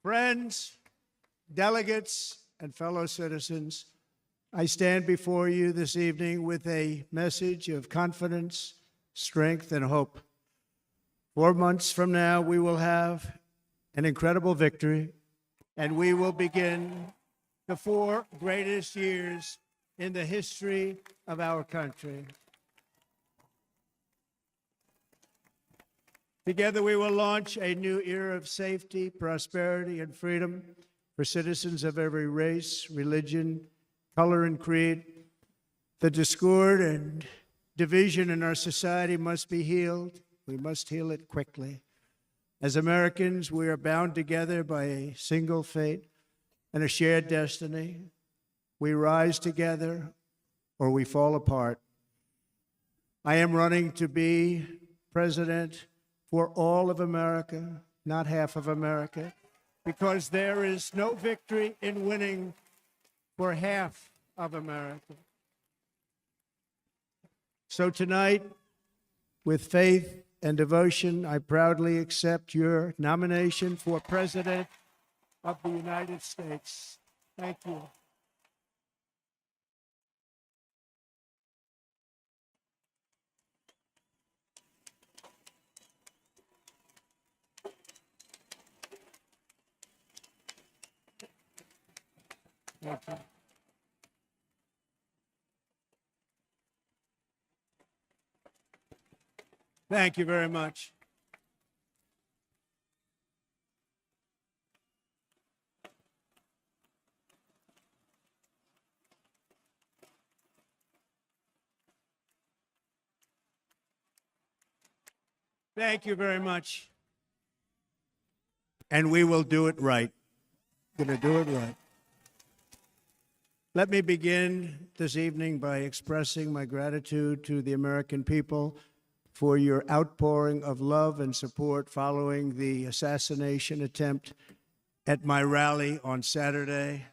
Friends, delegates, and fellow citizens, I stand before you this evening with a message of confidence, strength, and hope. 4 months from now, we will have an incredible victory, and we will begin the 4 greatest years in the history of our country. Together, we will launch a new era of safety, prosperity, and freedom for citizens of every race, religion, color, and creed. The discord and division in our society must be healed. We must heal it quickly. As Americans, we are bound together by a single fate and a shared destiny. We rise together or we fall apart. I am running to be president for all of America, not half of America, because there is no victory in winning for half of America. So tonight, with faith and devotion, I proudly accept your nomination for President of the United States. Thank you. Thank you. Thank you very much. Thank you very much. And we will do it right. Going to do it right. Let me begin this evening by expressing my gratitude to the American people for your outpouring of love and support following the assassination attempt at my rally on Saturday.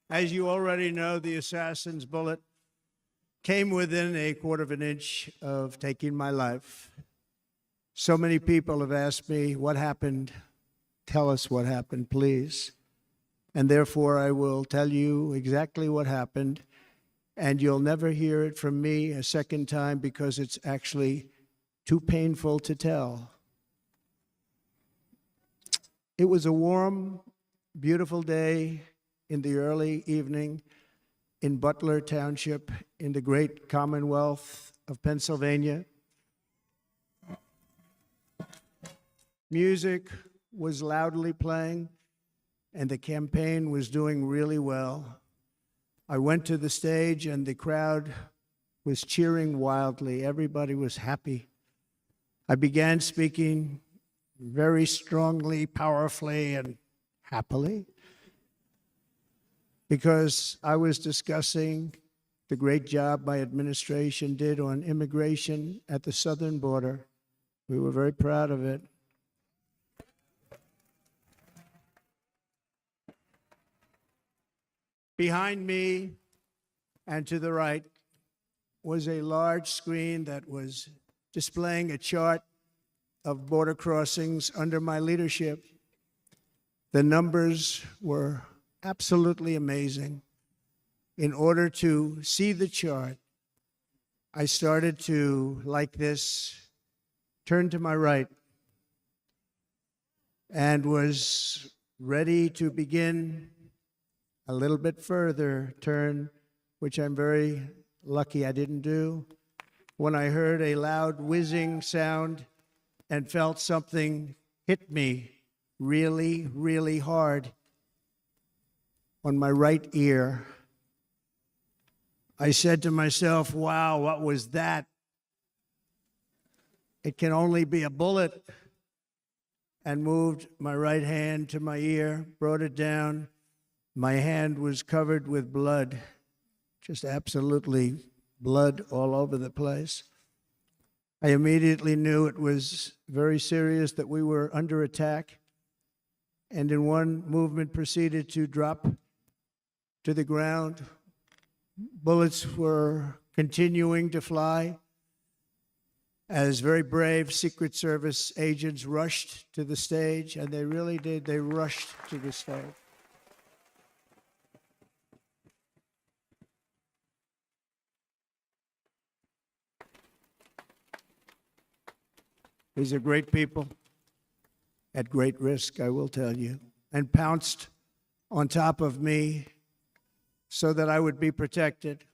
As you already know, the assassin's bullet came within a quarter of an inch of taking my life. So many people have asked me, what happened? Tell us what happened, please. And therefore, I will tell you exactly what happened, and you'll never hear it from me a second time because it's actually too painful to tell. It was a warm, beautiful day in the early evening in Butler Township in the great Commonwealth of Pennsylvania. Music was loudly playing, and the campaign was doing really well. I went to the stage, and the crowd was cheering wildly. Everybody was happy. I began speaking very strongly, powerfully, and happily because I was discussing the great job my administration did on immigration at the southern border. We were very proud of it. Behind me and to the right was a large screen that was displaying a chart of border crossings under my leadership. The numbers were absolutely amazing. In order to see the chart, I started to, like this, turn to my right and was ready to begin a little bit further turn, which I'm very lucky I didn't do, when I heard a loud whizzing sound and felt something hit me really, really hard on my right ear. I said to myself, wow, what was that? It can only be a bullet. And moved my right hand to my ear, brought it down. My hand was covered with blood, just absolutely blood all over the place. I immediately knew it was very serious, that we were under attack, and in one movement proceeded to drop to the ground. Bullets were continuing to fly. as very brave Secret Service agents rushed to the stage, and they really did. They rushed to the stage. These are great people at great risk, I will tell you, and pounced on top of me so that I would be protected.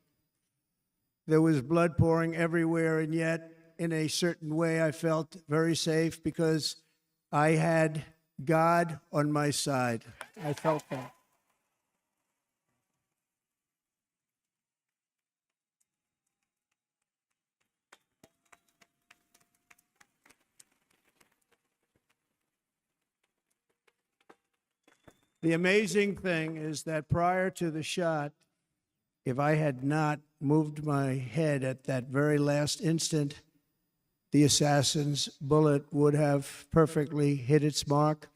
There was blood pouring everywhere, and yet, in a certain way, I felt very safe because I had God on my side. I felt that. The amazing thing is that prior to the shot, if I had not moved my head at that very last instant, the assassin's bullet would have perfectly hit its mark,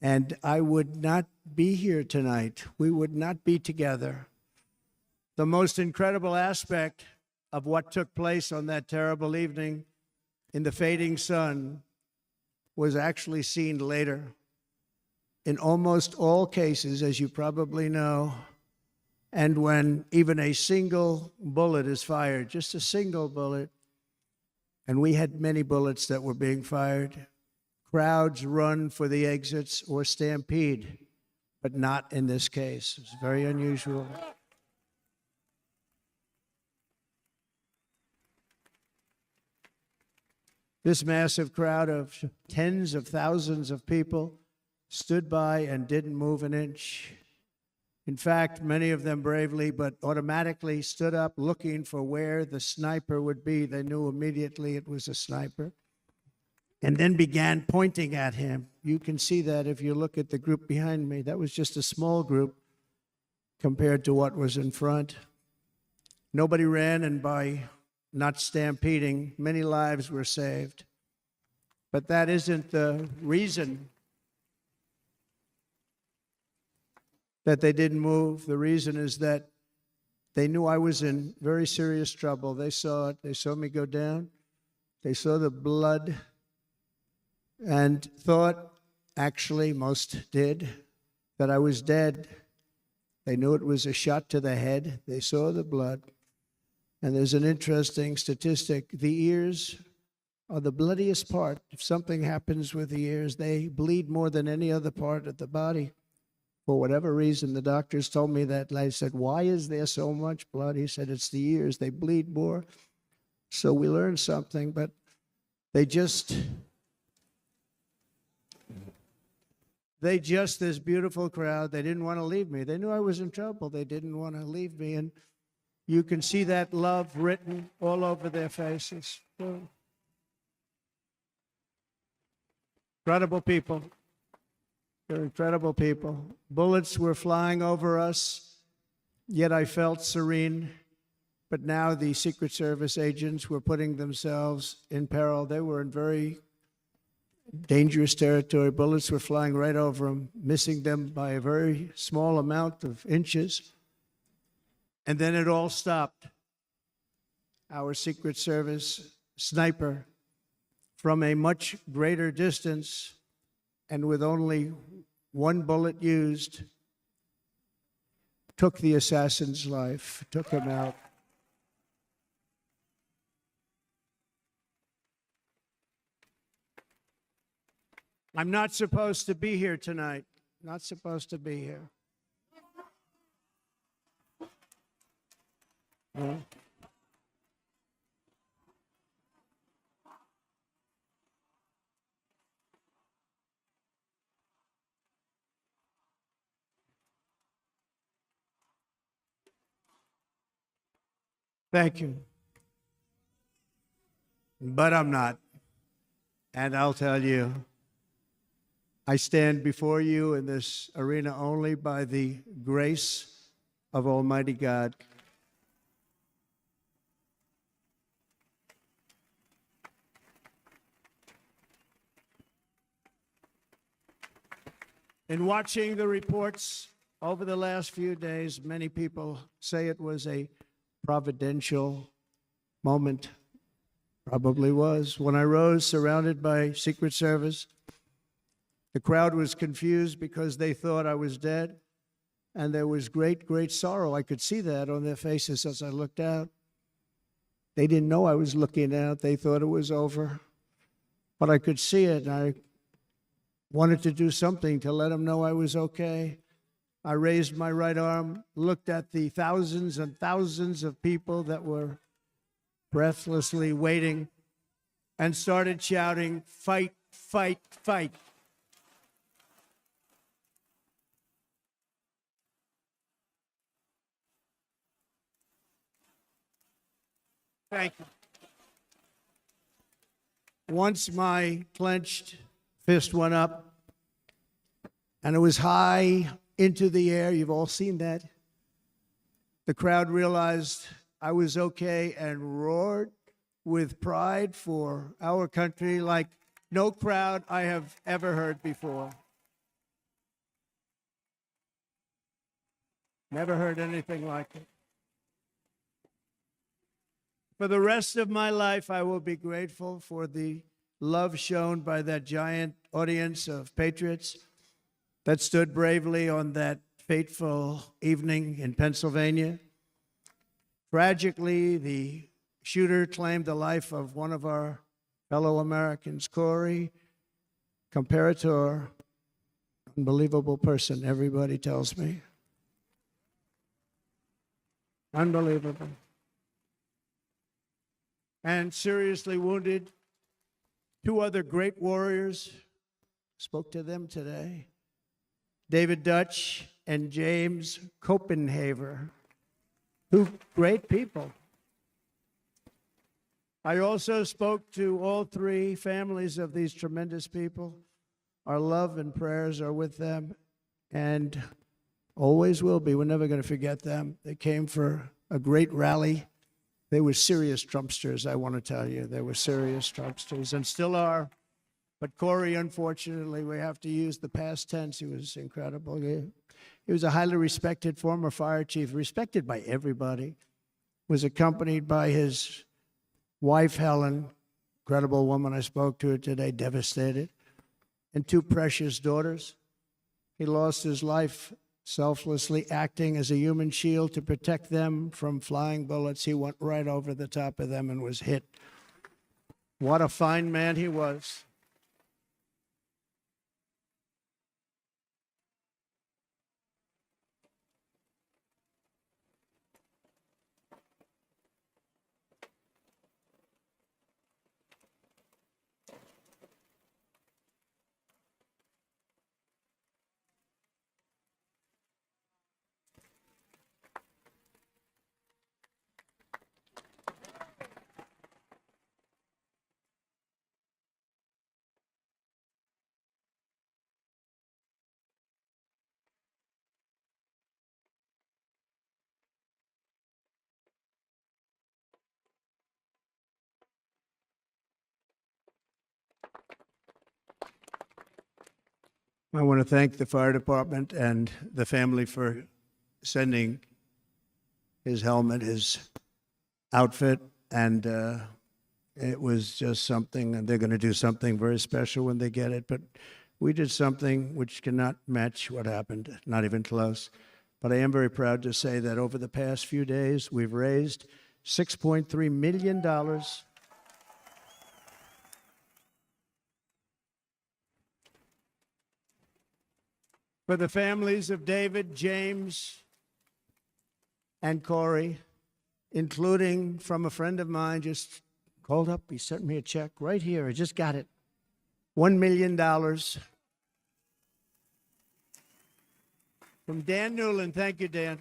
and I would not be here tonight. We would not be together. The most incredible aspect of what took place on that terrible evening in the fading sun was actually seen later. In almost all cases, as you probably know, and when even a single bullet is fired, just a single bullet, and we had many bullets that were being fired, crowds run for the exits or stampede, but not in this case. It's very unusual. This massive crowd of tens of thousands of people stood by and didn't move an inch. In fact, many of them bravely, but automatically stood up looking for where the sniper would be. They knew immediately it was a sniper, and then began pointing at him. You can see that if you look at the group behind me. That was just a small group compared to what was in front. Nobody ran, and by not stampeding, many lives were saved. But that isn't the reason that they didn't move. The reason is that they knew I was in very serious trouble. They saw it. They saw me go down. They saw the blood and thought, actually, most did, that I was dead. They knew it was a shot to the head. They saw the blood. And there's an interesting statistic. The ears are the bloodiest part. If something happens with the ears, they bleed more than any other part of the body. For whatever reason, the doctors told me that. I said, why is there so much blood? He said, it's the ears. They bleed more. So we learned something, but this beautiful crowd, they didn't want to leave me. They knew I was in trouble. They didn't want to leave me. And you can see that love written all over their faces. Incredible people. They're incredible people. Bullets were flying over us, yet I felt serene. But now the Secret Service agents were putting themselves in peril. They were in very dangerous territory. Bullets were flying right over them, missing them by a very small amount of inches. And then it all stopped. Our Secret Service sniper, from a much greater distance, and with only one bullet used, took the assassin's life, took him out. I'm not supposed to be here tonight. Not supposed to be here. No. Thank you. But I'm not. And I'll tell you, I stand before you in this arena only by the grace of Almighty God. In watching the reports over the last few days, many people say it was a providential moment. Probably was. When I rose, surrounded by Secret Service, the crowd was confused because they thought I was dead, and there was great, great sorrow. I could see that on their faces as I looked out. They didn't know I was looking out. They thought it was over, but I could see it, and I wanted to do something to let them know I was okay. I raised my right arm, looked at the thousands and thousands of people that were breathlessly waiting, and started shouting, "Fight, fight, fight." Thank you. Once my clenched fist went up, and it was high into the air, you've all seen that, the crowd realized I was okay and roared with pride for our country like no crowd I have ever heard before. Never heard anything like it. For the rest of my life, I will be grateful for the love shown by that giant audience of patriots that stood bravely on that fateful evening in Pennsylvania. Tragically, the shooter claimed the life of one of our fellow Americans, Corey, comparator, unbelievable person, everybody tells me. Unbelievable. And seriously wounded, two other great warriors, spoke to them today, David Dutch and James Copenhaver, two great people. I also spoke to all three families of these tremendous people. Our love and prayers are with them and always will be. We're never going to forget them. They came for a great rally. They were serious Trumpsters, I want to tell you. They were serious Trumpsters and still are. But Corey, unfortunately, we have to use the past tense. He was incredible. He was a highly respected former fire chief, respected by everybody. Was accompanied by his wife, Helen, incredible woman. I spoke to her today, devastated, and two precious daughters. He lost his life selflessly acting as a human shield to protect them from flying bullets. He went right over the top of them and was hit. What a fine man he was. I want to thank the fire department and the family for sending his helmet, his outfit, and it was just something, and they're going to do something very special when they get it. But we did something which cannot match what happened, not even close. But I am very proud to say that over the past few days, we've raised $6.3 million for the families of David, James, and Corey, including from a friend of mine just called up. He sent me a check right here. I just got it. $1 million from Dan Newland. Thank you, Dan.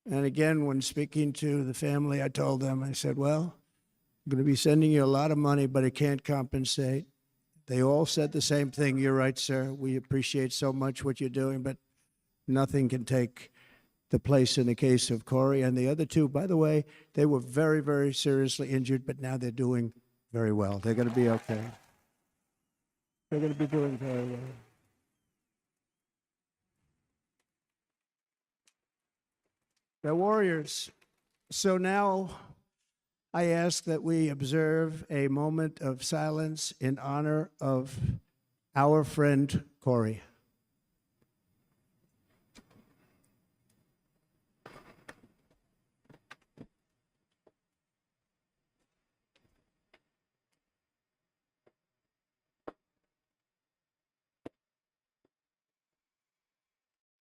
And again, when speaking to the family, I told them, I said, well, I'm going to be sending you a lot of money, but it can't compensate. They all said the same thing. You're right, sir. We appreciate so much what you're doing, but nothing can take the place in the case of Corey. And the other two, by the way, they were very, very seriously injured, but now they're doing very well. They're going to be okay. They're going to be doing very well. They're warriors. So now I ask that we observe a moment of silence in honor of our friend Corey.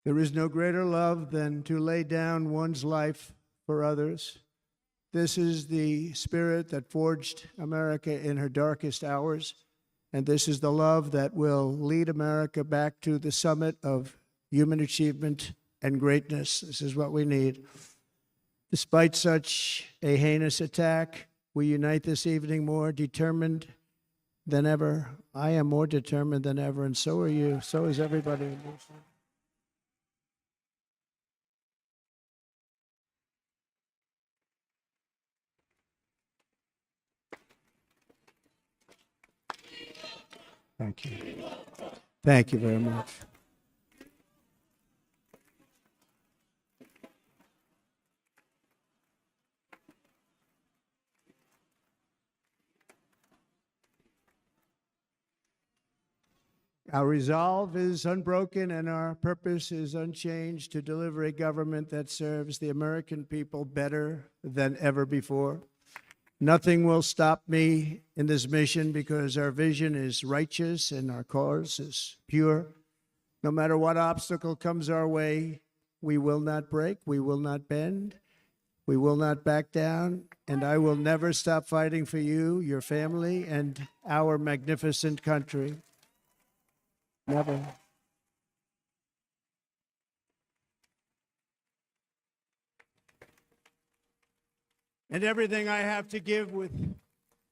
There is no greater love than to lay down one's life for others. This is the spirit that forged America in her darkest hours, and this is the love that will lead America back to the summit of human achievement and greatness. This is what we need. Despite such a heinous attack, we unite this evening more determined than ever. I am more determined than ever, and so are you. So is everybody in this room. Thank you. Thank you very much. Our resolve is unbroken and our purpose is unchanged to deliver a government that serves the American people better than ever before. Nothing will stop me in this mission because our vision is righteous and our cause is pure. No matter what obstacle comes our way, we will not break, we will not bend, we will not back down, and I will never stop fighting for you, your family, and our magnificent country. Never. And everything I have to give with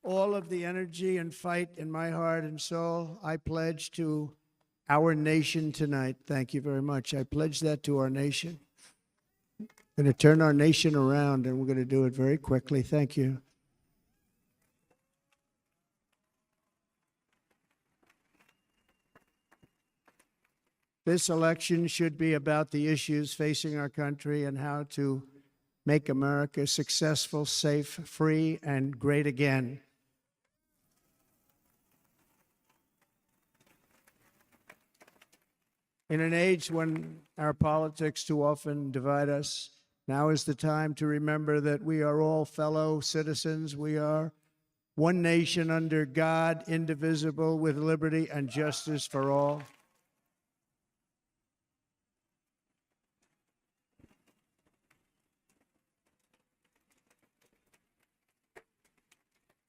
all of the energy and fight in my heart and soul, I pledge to our nation tonight. Thank you very much. I pledge that to our nation. I'm going to turn our nation around, and we're going to do it very quickly. Thank you. This election should be about the issues facing our country and how to make America successful, safe, free, and great again. In an age when our politics too often divide us, now is the time to remember that we are all fellow citizens. We are one nation under God, indivisible, with liberty and justice for all.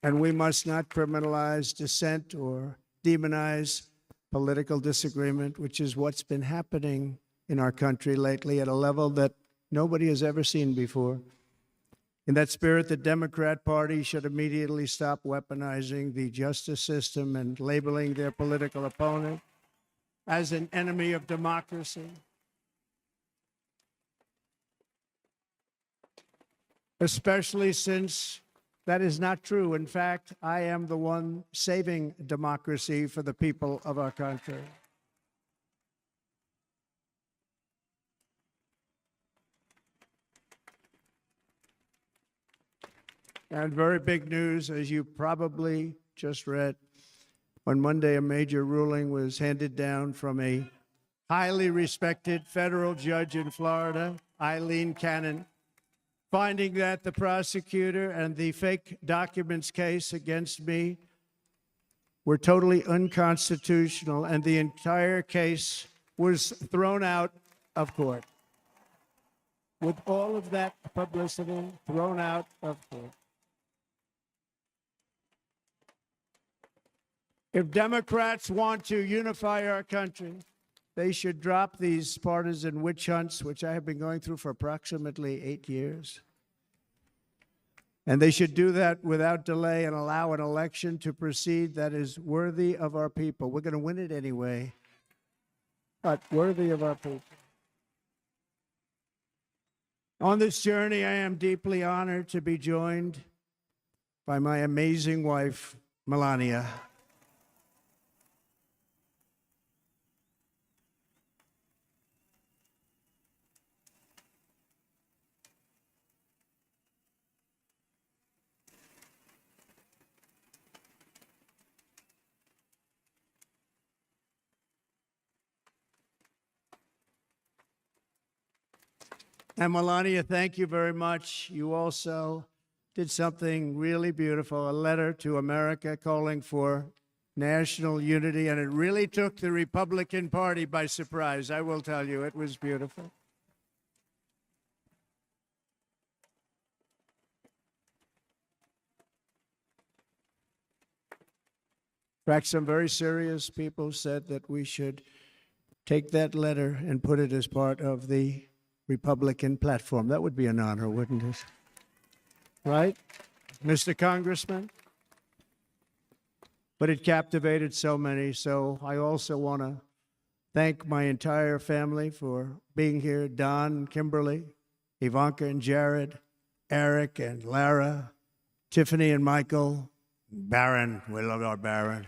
And we must not criminalize dissent or demonize political disagreement, which is what's been happening in our country lately at a level that nobody has ever seen before. In that spirit, the Democrat Party should immediately stop weaponizing the justice system and labeling their political opponent as an enemy of democracy. Especially since that is not true. In fact, I am the one saving democracy for the people of our country. And very big news, as you probably just read, on Monday, a major ruling was handed down from a highly respected federal judge in Florida, Eileen Cannon, finding that the prosecutor and the fake documents case against me were totally unconstitutional, and the entire case was thrown out of court. With all of that publicity, thrown out of court. If Democrats want to unify our country, they should drop these partisan witch hunts, which I have been going through for approximately 8 years. And they should do that without delay and allow an election to proceed that is worthy of our people. We're going to win it anyway, but worthy of our people. On this journey, I am deeply honored to be joined by my amazing wife, Melania. And Melania, thank you very much. You also did something really beautiful, a letter to America calling for national unity, and it really took the Republican Party by surprise. I will tell you, it was beautiful. In fact, some very serious people said that we should take that letter and put it as part of the Republican platform. That would be an honor, wouldn't it? Right, Mr. Congressman? But it captivated so many, so I also want to thank my entire family for being here. Don, Kimberly, Ivanka and Jared, Eric and Lara, Tiffany and Michael, Barron. We love our Barron.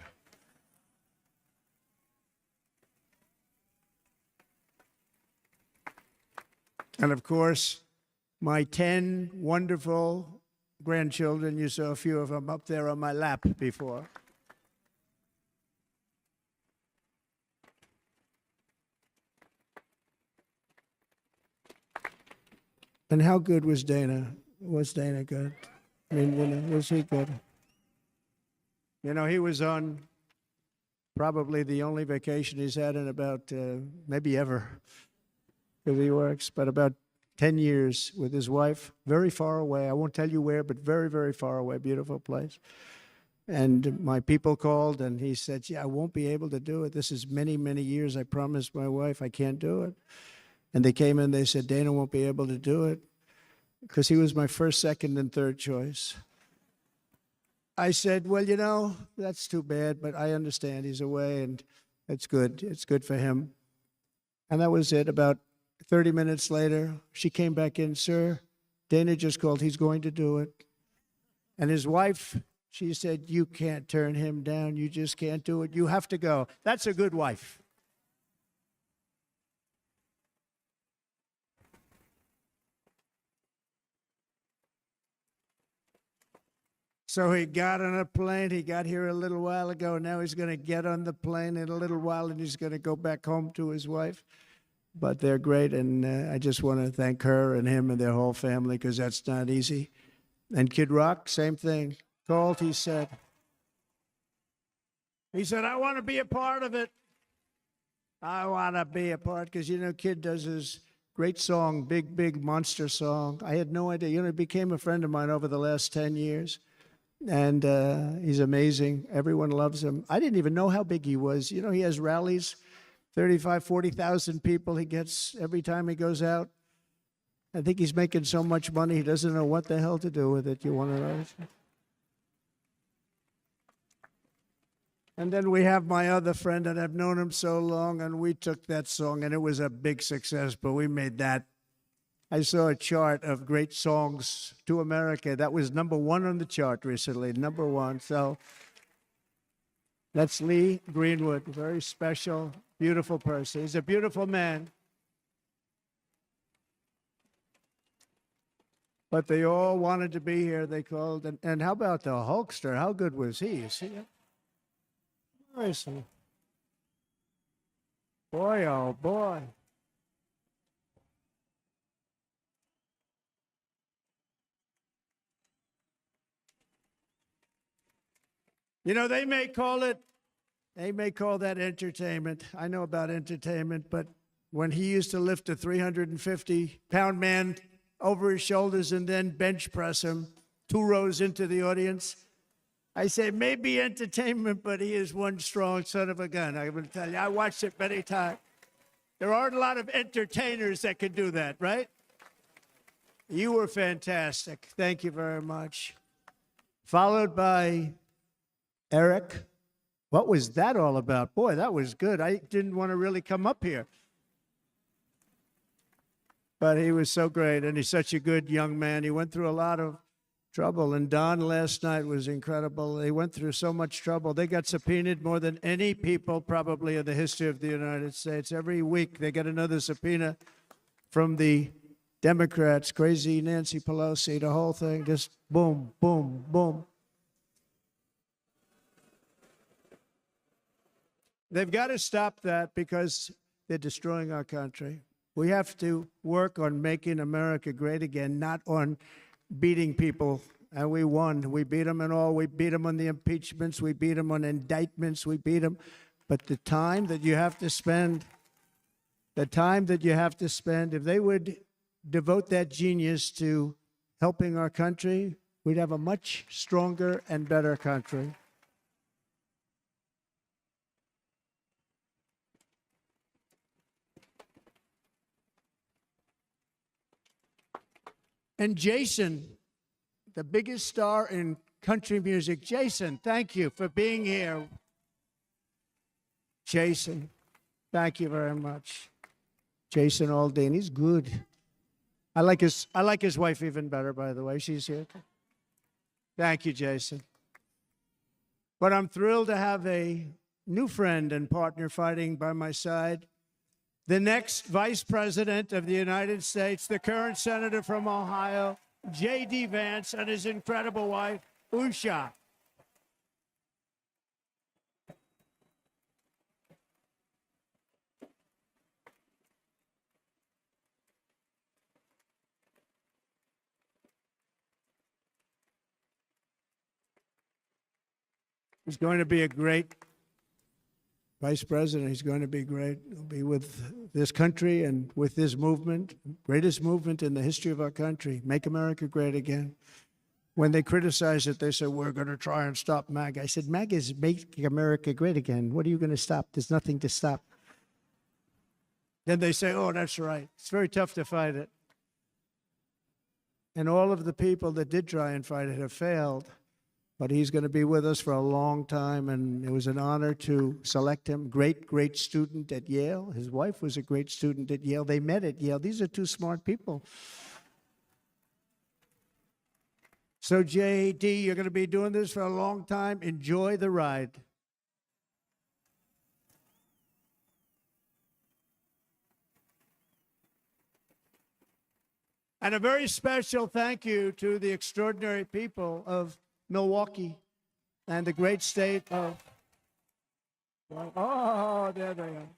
And of course, my 10 wonderful grandchildren. You saw a few of them up there on my lap before. And how good was Dana? Was Dana good? I mean, was he good? You know, he was on probably the only vacation he's had in about, maybe ever, because he works, but about 10 years with his wife, very far away. I won't tell you where, but very, very far away, beautiful place. And my people called, and he said, yeah, I won't be able to do it. This is many, many years. I promised my wife I can't do it. And they came in, they said, Dana won't be able to do it because he was my first, second, and third choice. I said, well, you know, that's too bad, but I understand he's away, and it's good. It's good for him. And that was it. About 30 minutes later, she came back in, sir, Dana just called. He's going to do it. And his wife, she said, you can't turn him down. You just can't do it. You have to go. That's a good wife. So he got on a plane. He got here a little while ago. Now he's going to get on the plane in a little while, and he's going to go back home to his wife. But they're great, and I just want to thank her and him and their whole family because that's not easy. And Kid Rock, same thing. Called, he said, I want to be a part of it. I want to be a part, because, you know, Kid does his great song, Big, Big Monster song. I had no idea. You know, he became a friend of mine over the last 10 years. And he's amazing. Everyone loves him. I didn't even know how big he was. You know, he has rallies, 35, 40,000 people he gets every time he goes out. I think he's making so much money, he doesn't know what the hell to do with it. You want to know? And then we have my other friend, and I've known him so long, and we took that song, and it was a big success, but we made that. I saw a chart of great songs to America. That was #1 on the chart recently, #1. So that's Lee Greenwood, very special, beautiful person. He's a beautiful man. But they all wanted to be here. They called. And how about the Hulkster? How good was he? You see it? Where is he? Boy, oh boy. You know, they may call that entertainment. I know about entertainment, but when he used to lift a 350-pound man over his shoulders and then bench press him 2 rows into the audience, I say maybe entertainment, but he is one strong son of a gun. I'm going to tell you, I watched it many times. There aren't a lot of entertainers that can do that, right? You were fantastic. Thank you very much. Followed by Eric. What was that all about? Boy, that was good. I didn't want to really come up here. But he was so great, and he's such a good young man. He went through a lot of trouble, and Don last night was incredible. They went through so much trouble. They got subpoenaed more than any people probably in the history of the United States. Every week they get another subpoena from the Democrats, crazy Nancy Pelosi, the whole thing, just boom, boom, boom. They've got to stop that because they're destroying our country. We have to work on making America great again, not on beating people. And we won. We beat them in all. We beat them on the impeachments. We beat them on indictments. We beat them. But the time that you have to spend, if they would devote that genius to helping our country, we'd have a much stronger and better country. And Jason, the biggest star in country music. Jason, thank you for being here. Jason, thank you very much. Jason Aldean, he's good. I like his wife even better, by the way. She's here. Thank you, Jason. But I'm thrilled to have a new friend and partner fighting by my side. The next Vice President of the United States, the current Senator from Ohio, J.D. Vance, and his incredible wife, Usha. He's going to be a great Vice President. He's going to be great. He'll be with this country and with this movement, greatest movement in the history of our country, Make America Great Again. When they criticize it, they say, we're going to try and stop MAGA. I said, MAGA is Make America Great Again. What are you going to stop? There's nothing to stop. Then they say, oh, that's right. It's very tough to fight it. And all of the people that did try and fight it have failed. But he's going to be with us for a long time, and it was an honor to select him. Great student at Yale. His wife was a great student at Yale. They met at Yale. These are two smart people. So, J.D., you're going to be doing this for a long time. Enjoy the ride. And a very special thank you to the extraordinary people of Milwaukee and the great state of, oh, there they are.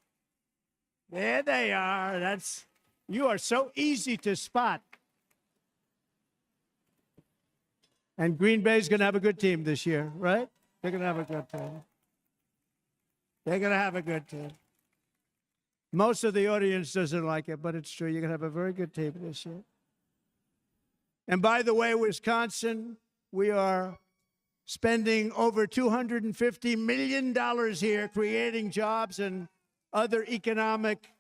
There they are. You are so easy to spot. And Green Bay's going to have a good team this year, right? They're going to have a good team. They're going to have a good team. Most of the audience doesn't like it, but it's true. You're going to have a very good team this year. And by the way, Wisconsin, we are spending over $250 million here, creating jobs and other economic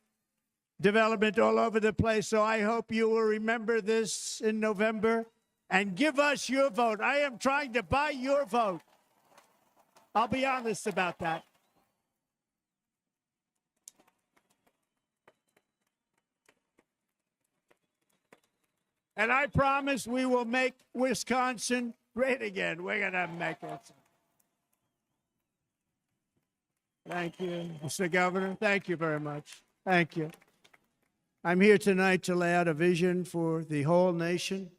development all over the place. So I hope you will remember this in November and give us your vote. I am trying to buy your vote. I'll be honest about that. And I promise we will make Wisconsin great again. We're going to make it. Thank you, Mr. Governor. Thank you very much. Thank you. I'm here tonight to lay out a vision for the whole nation,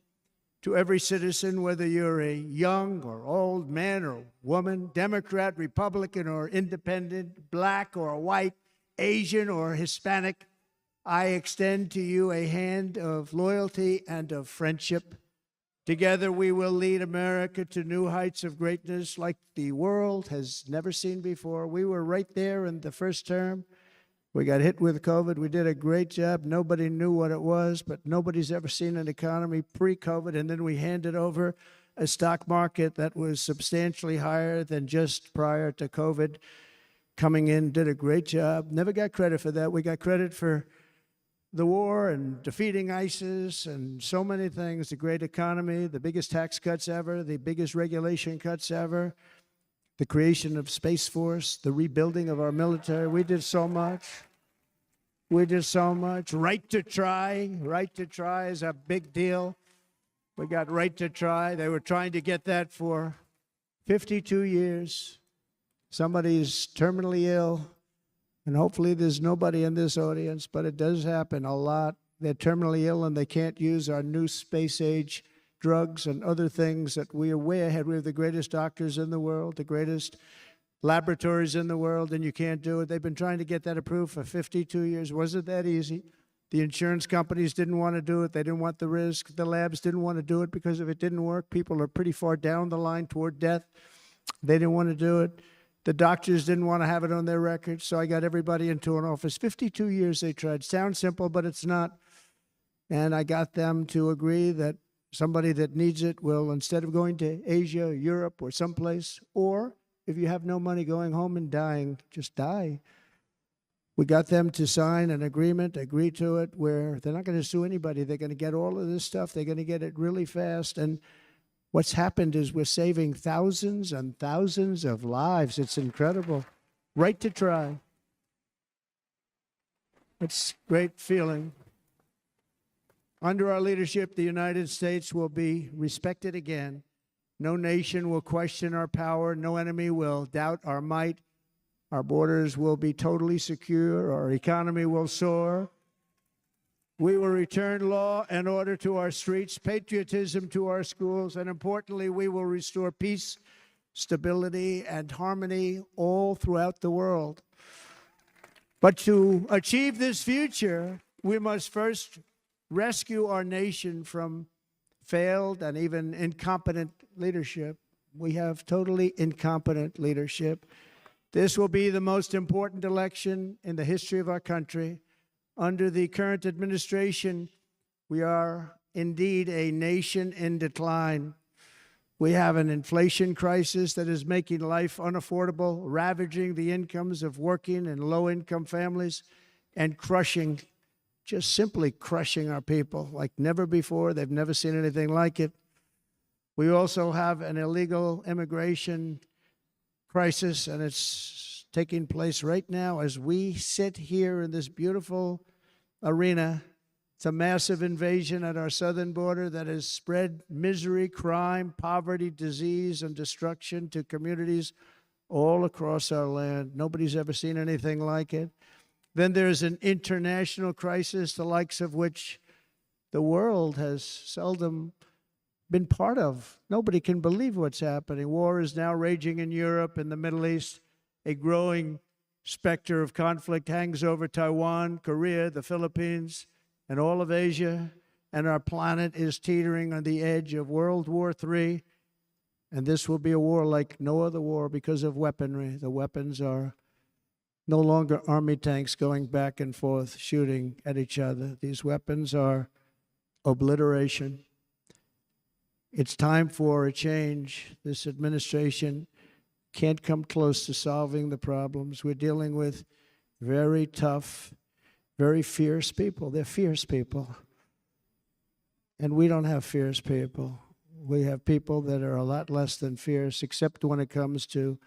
to every citizen, whether you're a young or old man or woman, Democrat, Republican, or independent, black or white, Asian or Hispanic. I extend to you a hand of loyalty and of friendship. Together we will lead America to new heights of greatness like the world has never seen before. We were right there in the first term. We got hit with COVID. We did a great job. Nobody knew what it was, but nobody's ever seen an economy pre-COVID. And then we handed over a stock market that was substantially higher than just prior to COVID. Coming in, did a great job. Never got credit for that. We got credit for the war and defeating ISIS and so many things, the great economy, the biggest tax cuts ever, the biggest regulation cuts ever, the creation of Space Force, the rebuilding of our military. We did so much. We did so much. Right to try. Right to try is a big deal. We got right to try. They were trying to get that for 52 years. Somebody's terminally ill. And hopefully there's nobody in this audience, but it does happen a lot. They're terminally ill and they can't use our new space age drugs and other things that we are way ahead. We have the greatest doctors in the world, the greatest laboratories in the world, and you can't do it. They've been trying to get that approved for 52 years. Wasn't that easy? The insurance companies didn't want to do it. They didn't want the risk. The labs didn't want to do it because if it didn't work, people are pretty far down the line toward death. They didn't want to do it. The doctors didn't want to have it on their records, so I got everybody into an office. 52 years they tried. Sounds simple, but it's not. And I got them to agree that somebody that needs it will, instead of going to Asia, Europe, or someplace, or if you have no money, going home and dying, just die. We got them to sign an agreement, agree to it, where they're not going to sue anybody. They're going to get all of this stuff. They're going to get it really fast. And what's happened is we're saving thousands and thousands of lives. It's incredible. Right to try. It's a great feeling. Under our leadership, the United States will be respected again. No nation will question our power. No enemy will doubt our might. Our borders will be totally secure. Our economy will soar. We will return law and order to our streets, patriotism to our schools, and importantly, we will restore peace, stability, and harmony all throughout the world. But to achieve this future, we must first rescue our nation from failed and even incompetent leadership. We have totally incompetent leadership. This will be the most important election in the history of our country. Under the current administration, we are indeed a nation in decline. We have an inflation crisis that is making life unaffordable, ravaging the incomes of working and low-income families, and crushing, just simply crushing our people like never before. They've never seen anything like it. We also have an illegal immigration crisis, and it's taking place right now as we sit here in this beautiful arena. It's a massive invasion at our southern border that has spread misery, crime, poverty, disease, and destruction to communities all across our land. Nobody's ever seen anything like it. Then there's an international crisis, the likes of which the world has seldom been part of. Nobody can believe what's happening. War is now raging in Europe and the Middle East. A growing specter of conflict hangs over Taiwan, Korea, the Philippines, and all of Asia. And our planet is teetering on the edge of World War III. And this will be a war like no other war because of weaponry. The weapons are no longer army tanks going back and forth shooting at each other. These weapons are obliteration. It's time for a change. This administration can't come close to solving the problems. We're dealing with very tough, very fierce people. They're fierce people. And we don't have fierce people. We have people that are a lot less than fierce, except when it comes to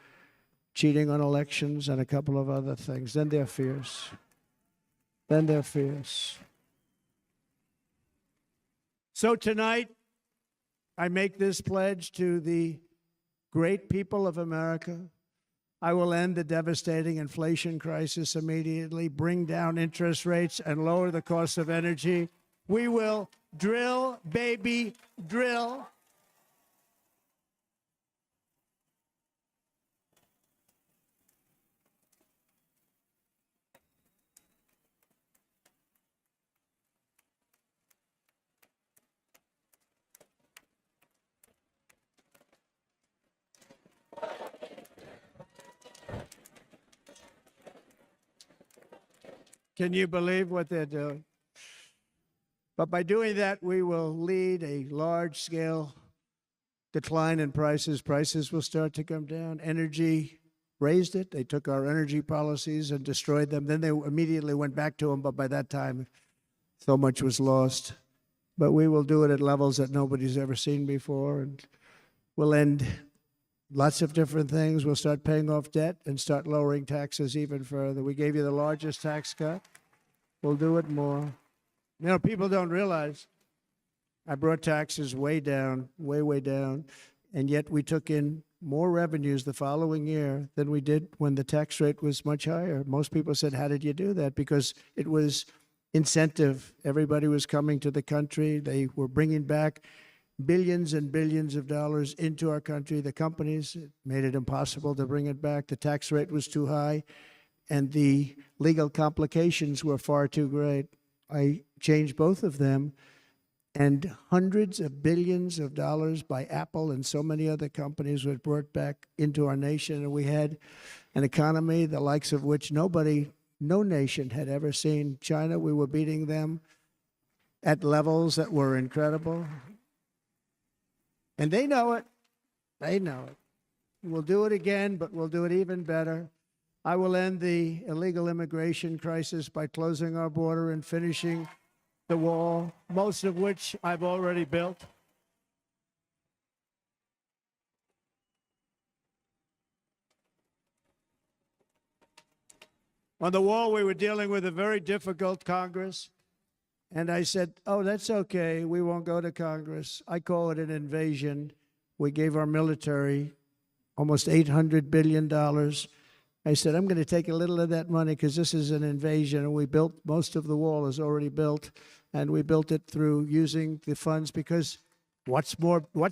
cheating on elections and a couple of other things. Then they're fierce. Then they're fierce. So tonight, I make this pledge to the great people of America. I will end the devastating inflation crisis immediately, bring down interest rates, and lower the cost of energy. We will drill, baby, drill. Can you believe what they're doing? But by doing that, we will lead a large-scale decline in prices. Prices will start to come down. Energy raised it. They took our energy policies and destroyed them. Then they immediately went back to them, but by that time, so much was lost. But we will do it at levels that nobody's ever seen before, and we'll end lots of different things. We'll start paying off debt and start lowering taxes even further. We gave you the largest tax cut. We'll do it more. You know, people don't realize I brought taxes way down, way down, and yet we took in more revenues the following year than we did when the tax rate was much higher. Most people said, how did you do that? Because it was incentive. Everybody was coming to the country. They were bringing back billions and billions of dollars into our country. The companies made it impossible to bring it back. The tax rate was too high, and the legal complications were far too great. I changed both of them, and hundreds of billions of dollars by Apple and so many other companies were brought back into our nation, and we had an economy the likes of which no nation had ever seen. China, we were beating them at levels that were incredible. And they know it. They know it. We'll do it again, but we'll do it even better. I will end the illegal immigration crisis by closing our border and finishing the wall, most of which I've already built. On the wall, we were dealing with a very difficult Congress. And I said, oh, that's okay. We won't go to Congress. I call it an invasion. We gave our military almost $800 billion. I said, I'm going to take a little of that money because this is an invasion. And we built, most of the wall is already built. And we built it through using the funds because what's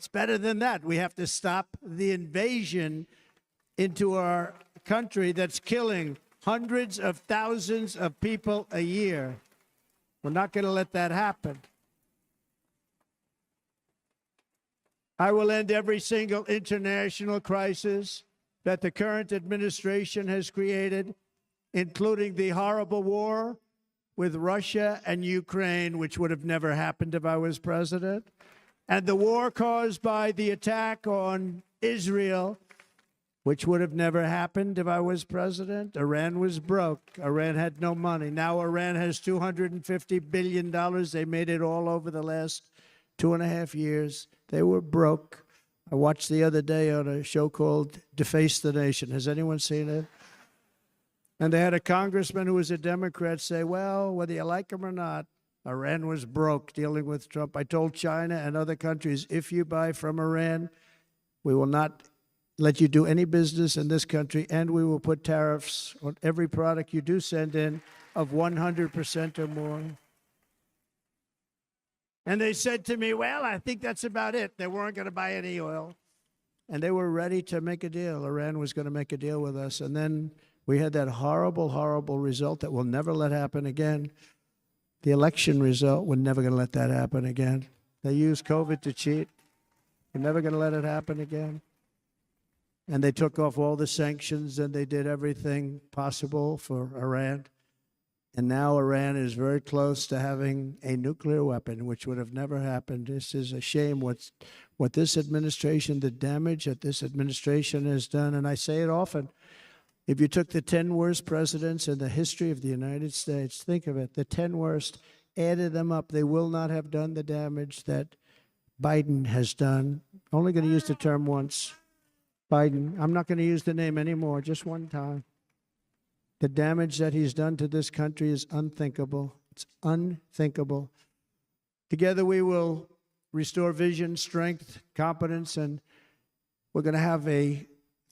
better than that? We have to stop the invasion into our country that's killing hundreds of thousands of people a year. We're not going to let that happen. I will end every single international crisis that the current administration has created, including the horrible war with Russia and Ukraine, which would have never happened if I was president, and the war caused by the attack on Israel, which would have never happened if I was president. Iran was broke. Iran had no money. Now Iran has $250 billion. They made it all over the last 2.5 years. They were broke. I watched the other day on a show called Deface the Nation. Has anyone seen it? And they had a congressman who was a Democrat say, well, whether you like him or not, Iran was broke dealing with Trump. I told China and other countries, if you buy from Iran, we will not let you do any business in this country, and we will put tariffs on every product you do send in of 100% or more. And they said to me, well, I think that's about it. They weren't going to buy any oil. And they were ready to make a deal. Iran was going to make a deal with us. And then we had that horrible, horrible result that we'll never let happen again. The election result, we're never going to let that happen again. They used COVID to cheat. We're never going to let it happen again. And they took off all the sanctions, and they did everything possible for Iran. And now Iran is very close to having a nuclear weapon, which would have never happened. This is a shame what this administration, the damage that this administration has done. And I say it often, if you took the 10 worst presidents in the history of the United States, think of it, the 10 worst, added them up, they will not have done the damage that Biden has done. Only going to use the term once. Biden, I'm not going to use the name anymore, just one time. The damage that he's done to this country is unthinkable. It's unthinkable. Together we will restore vision, strength, competence, and we're going to have a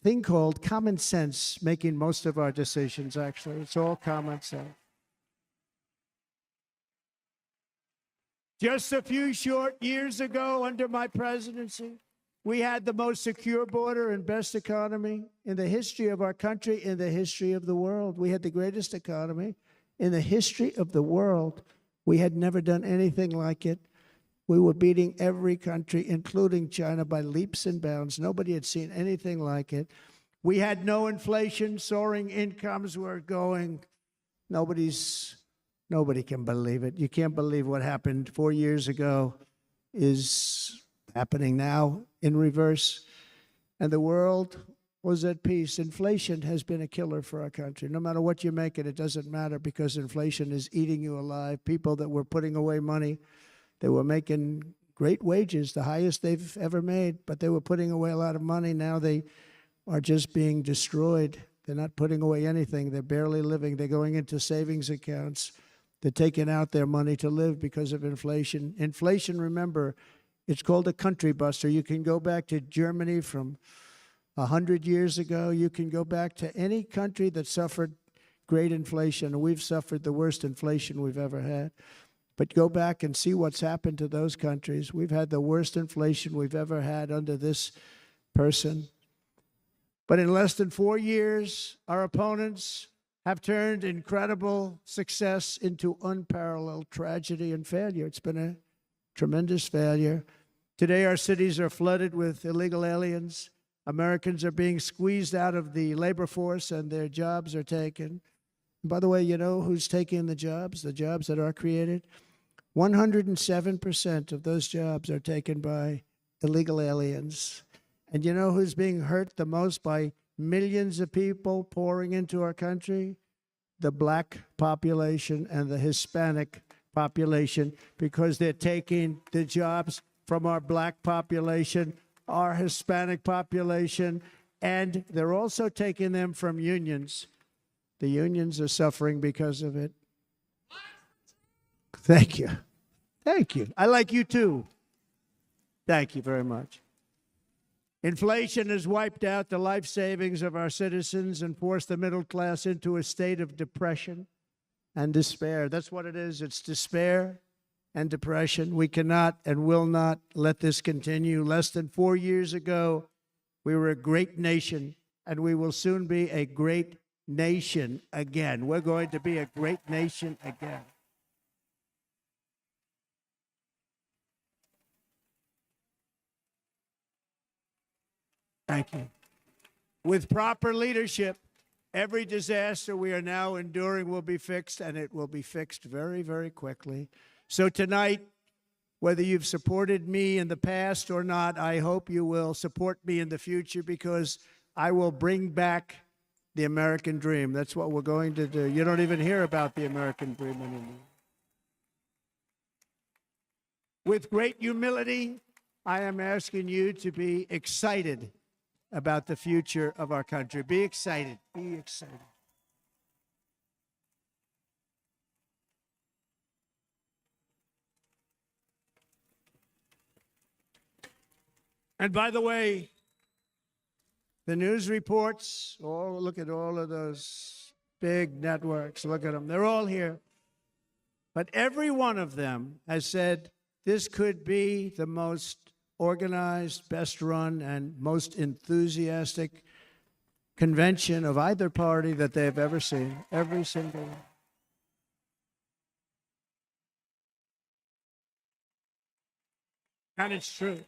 thing called common sense making most of our decisions, actually. It's all common sense. Just a few short years ago, under my presidency, we had the most secure border and best economy in the history of our country, in the history of the world. We had the greatest economy in the history of the world. We had never done anything like it. We were beating every country, including China, by leaps and bounds. Nobody had seen anything like it. We had no inflation. Soaring incomes were going. Nobody can believe it. You can't believe what happened 4 years ago is happening now in reverse. And the world was at peace. Inflation has been a killer for our country. No matter what you make it doesn't matter because inflation is eating you alive. People that were putting away money, they were making great wages, the highest they've ever made, but they were putting away a lot of money. Now they are just being destroyed. They're not putting away anything. They're barely living. They're going into savings accounts. They're taking out their money to live because of inflation. Inflation, remember, it's called a country buster. You can go back to Germany from 100 years ago. You can go back to any country that suffered great inflation. We've suffered the worst inflation we've ever had. But go back and see what's happened to those countries. We've had the worst inflation we've ever had under this person. But in less than 4 years, our opponents have turned incredible success into unparalleled tragedy and failure. It's been a tremendous failure. Today, our cities are flooded with illegal aliens. Americans are being squeezed out of the labor force and their jobs are taken. By the way, you know who's taking the jobs that are created? 107% of those jobs are taken by illegal aliens. And you know who's being hurt the most by millions of people pouring into our country? The black population and the Hispanic population, because they're taking the jobs from our black population, our Hispanic population, and they're also taking them from unions. The unions are suffering because of it. Thank you. Thank you. I like you too. Thank you very much. Inflation has wiped out the life savings of our citizens and forced the middle class into a state of depression and despair. That's what it is. It's despair and depression. We cannot and will not let this continue. Less than 4 years ago, we were a great nation, and we will soon be a great nation again. We're going to be a great nation again. Thank you. With proper leadership, every disaster we are now enduring will be fixed, and it will be fixed very, very quickly. So tonight, whether you've supported me in the past or not, I hope you will support me in the future, because I will bring back the American dream. That's what we're going to do. You don't even hear about the American dream anymore. With great humility, I am asking you to be excited about the future of our country. Be excited. Be excited. And by the way, the news reports, oh, look at all of those big networks. Look at them. They're all here. But every one of them has said this could be the most organized, best run, and most enthusiastic convention of either party that they've ever seen. Every single one. And it's true.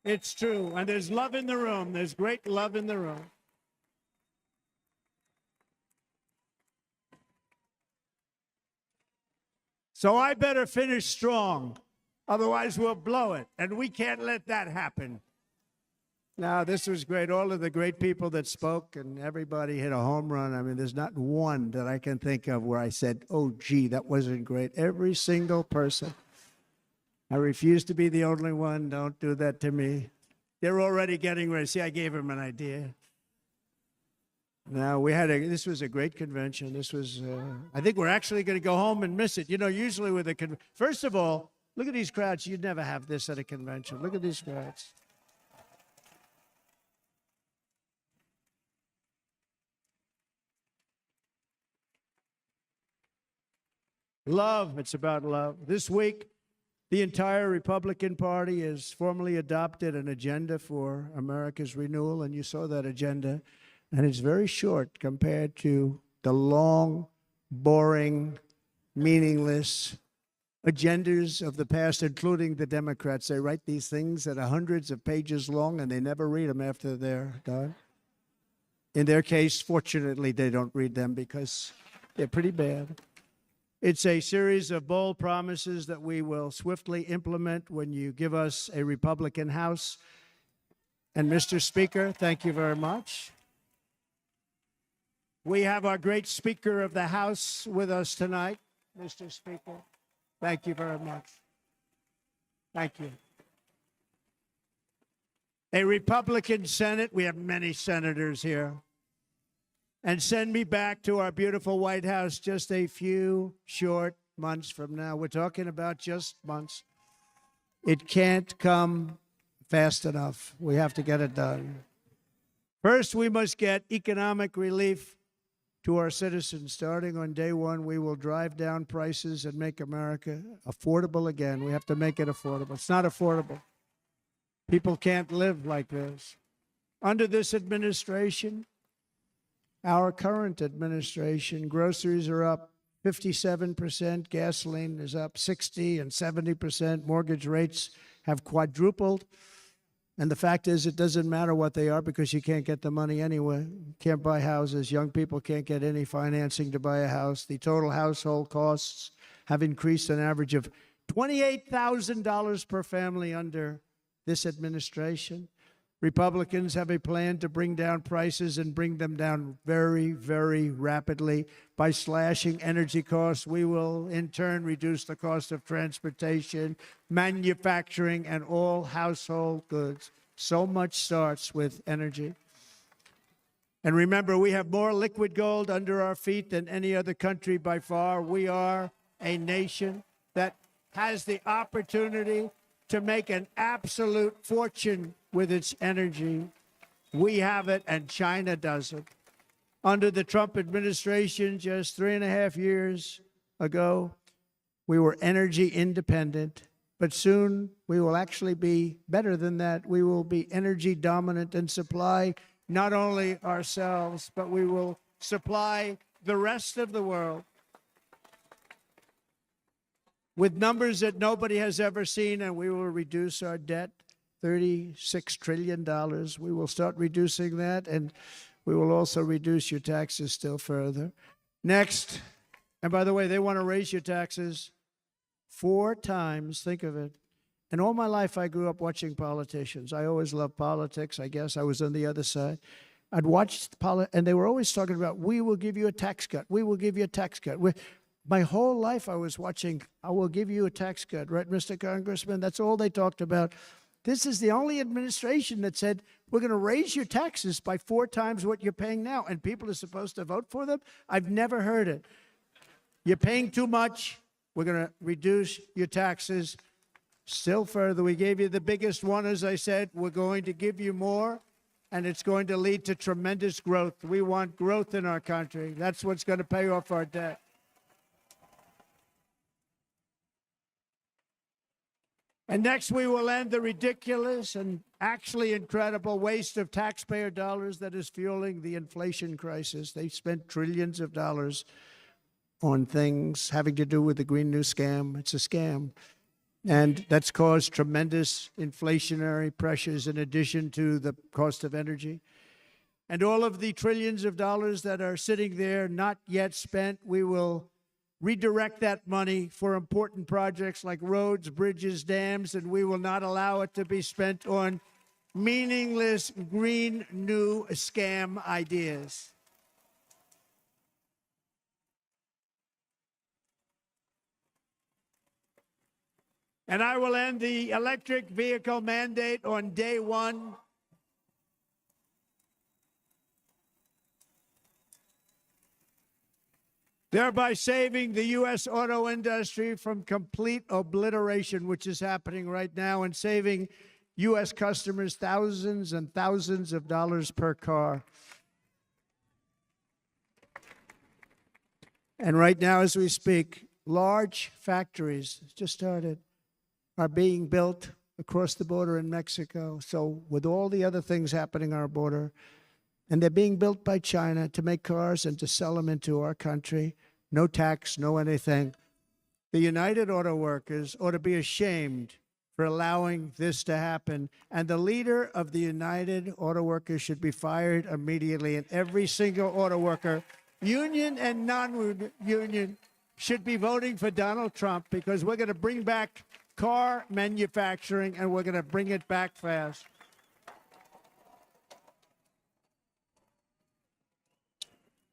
It's true. And there's love in the room. There's great love in the room. So I better finish strong. Otherwise, we'll blow it. And we can't let that happen. Now, this was great. All of the great people that spoke, and everybody hit a home run. I mean, there's not one that I can think of where I said, oh, gee, that wasn't great. Every single person. I refuse to be the only one. Don't do that to me. They're already getting ready. See, I gave them an idea. Now, this was a great convention. This was, I think we're actually going to go home and miss it. You know, usually with a first of all, look at these crowds. You'd never have this at a convention. Look at these crowds. Love. It's about love. This week, the entire Republican Party has formally adopted an agenda for America's renewal, and you saw that agenda. And it's very short compared to the long, boring, meaningless agendas of the past, including the Democrats. They write these things that are hundreds of pages long, and they never read them after they're done. In their case, fortunately, they don't read them because they're pretty bad. It's a series of bold promises that we will swiftly implement when you give us a Republican House. And Mr. Speaker, thank you very much. We have our great Speaker of the House with us tonight, Mr. Speaker. Thank you very much. Thank you. A Republican Senate. We have many senators here. And send me back to our beautiful White House just a few short months from now. We're talking about just months. It can't come fast enough. We have to get it done. First, we must get economic relief to our citizens. Starting on day one, we will drive down prices and make America affordable again. We have to make it affordable. It's not affordable. People can't live like this. Under this administration, our current administration. Groceries are up 57%, gasoline is up 60 and 70%, mortgage rates have quadrupled. And the fact is, it doesn't matter what they are because you can't get the money anyway. You can't buy houses. Young people can't get any financing to buy a house. The total household costs have increased an average of $28,000 per family under this administration. Republicans have a plan to bring down prices and bring them down very, very rapidly. By slashing energy costs, we will in turn reduce the cost of transportation, manufacturing, and all household goods. So much starts with energy. And remember, we have more liquid gold under our feet than any other country by far. We are a nation that has the opportunity to make an absolute fortune with its energy. We have it, and China doesn't. Under the Trump administration, just 3.5 years ago, we were energy independent, but soon we will actually be better than that. We will be energy dominant and supply not only ourselves, but we will supply the rest of the world with numbers that nobody has ever seen, and we will reduce our debt, $36 trillion. We will start reducing that, and we will also reduce your taxes still further. Next, and by the way, they want to raise your taxes 4 times, think of it. And all my life, I grew up watching politicians. I always loved politics. I guess I was on the other side. I'd watch and they were always talking about, we will give you a tax cut. We will give you a tax cut. My whole life I was watching, I will give you a tax cut, right, Mr. Congressman? That's all they talked about. This is the only administration that said, we're going to raise your taxes by 4 times what you're paying now, and people are supposed to vote for them? I've never heard it. You're paying too much. We're going to reduce your taxes still further. We gave you the biggest one, as I said. We're going to give you more, and it's going to lead to tremendous growth. We want growth in our country. That's what's going to pay off our debt. And next, we will end the ridiculous and actually incredible waste of taxpayer dollars that is fueling the inflation crisis. They spent trillions of dollars on things having to do with the Green New Scam. It's a scam. And that's caused tremendous inflationary pressures in addition to the cost of energy. And all of the trillions of dollars that are sitting there not yet spent, we will redirect that money for important projects like roads, bridges, dams, and we will not allow it to be spent on meaningless Green New Scam ideas. And I will end the electric vehicle mandate on day 1. Thereby saving the U.S. auto industry from complete obliteration, which is happening right now, and saving U.S. customers thousands and thousands of dollars per car. And right now, as we speak, large factories just started, are being built across the border in Mexico. So with all the other things happening on our border, and they're being built by China to make cars and to sell them into our country. No tax, no anything. The United Auto Workers ought to be ashamed for allowing this to happen. And the leader of the United Auto Workers should be fired immediately. And every single auto worker, union and non-union, should be voting for Donald Trump, because we're going to bring back car manufacturing, and we're going to bring it back fast.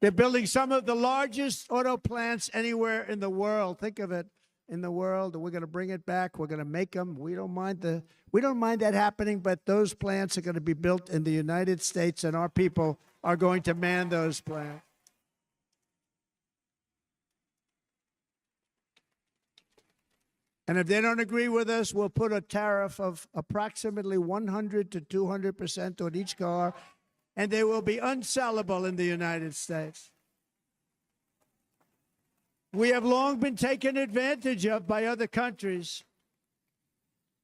They're building some of the largest auto plants anywhere in the world. Think of it, in the world. And we're going to bring it back. We're going to make them. We don't mind that happening, but those plants are going to be built in the United States, and our people are going to man those plants. And if they don't agree with us, we'll put a tariff of approximately 100 to 200% on each car, and they will be unsellable in the United States. We have long been taken advantage of by other countries.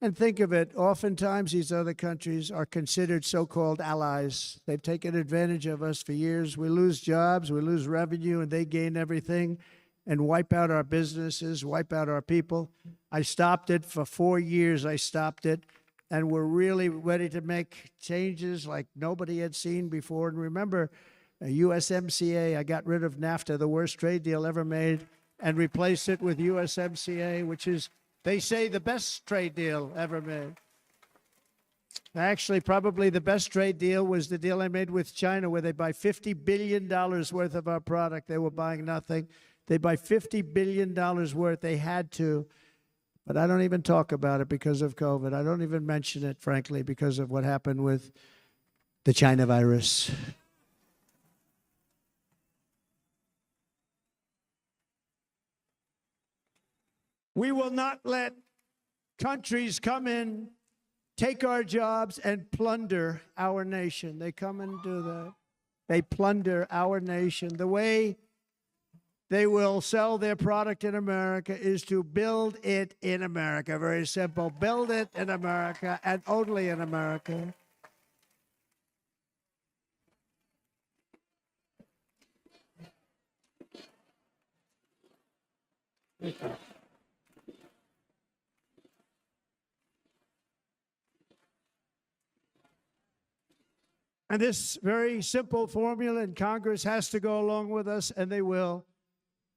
And think of it, oftentimes these other countries are considered so-called allies. They've taken advantage of us for years. We lose jobs, we lose revenue, and they gain everything and wipe out our businesses, wipe out our people. I stopped it for 4 years. I stopped it, and we're really ready to make changes like nobody had seen before. And remember, USMCA, I got rid of NAFTA, the worst trade deal ever made, and replaced it with USMCA, which is, they say, the best trade deal ever made. Actually, probably the best trade deal was the deal I made with China, where they buy $50 billion worth of our product. They were buying nothing. They buy $50 billion worth. They had to. But I don't even talk about it because of COVID. I don't even mention it, frankly, because of what happened with the China virus. We will not let countries come in, take our jobs, and plunder our nation. They come and do that. They plunder our nation. The way they will sell their product in America is to build it in America. Very simple. Build it in America and only in America. And this very simple formula, and Congress has to go along with us, and they will.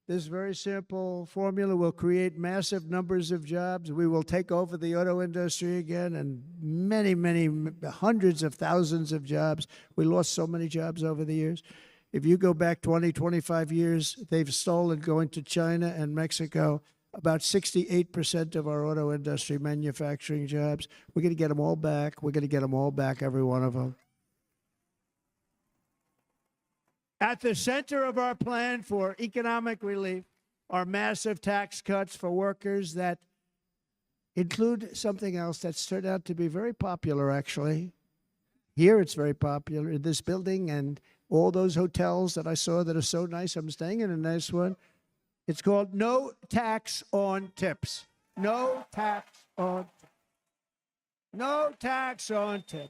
This very simple formula will create massive numbers of jobs. We will take over the auto industry again, and many, many hundreds of thousands of jobs. We lost so many jobs over the years. If you go back 20, 25 years, they've stolen, going to China and Mexico, about 68% of our auto industry manufacturing jobs. We're going to get them all back. We're going to get them all back, every one of them. At the center of our plan for economic relief are massive tax cuts for workers that include something else that's turned out to be very popular, actually. Here it's very popular in this building and all those hotels that I saw that are so nice. I'm staying in a nice one. It's called no tax on tips. No tax on tips. No tax on tips.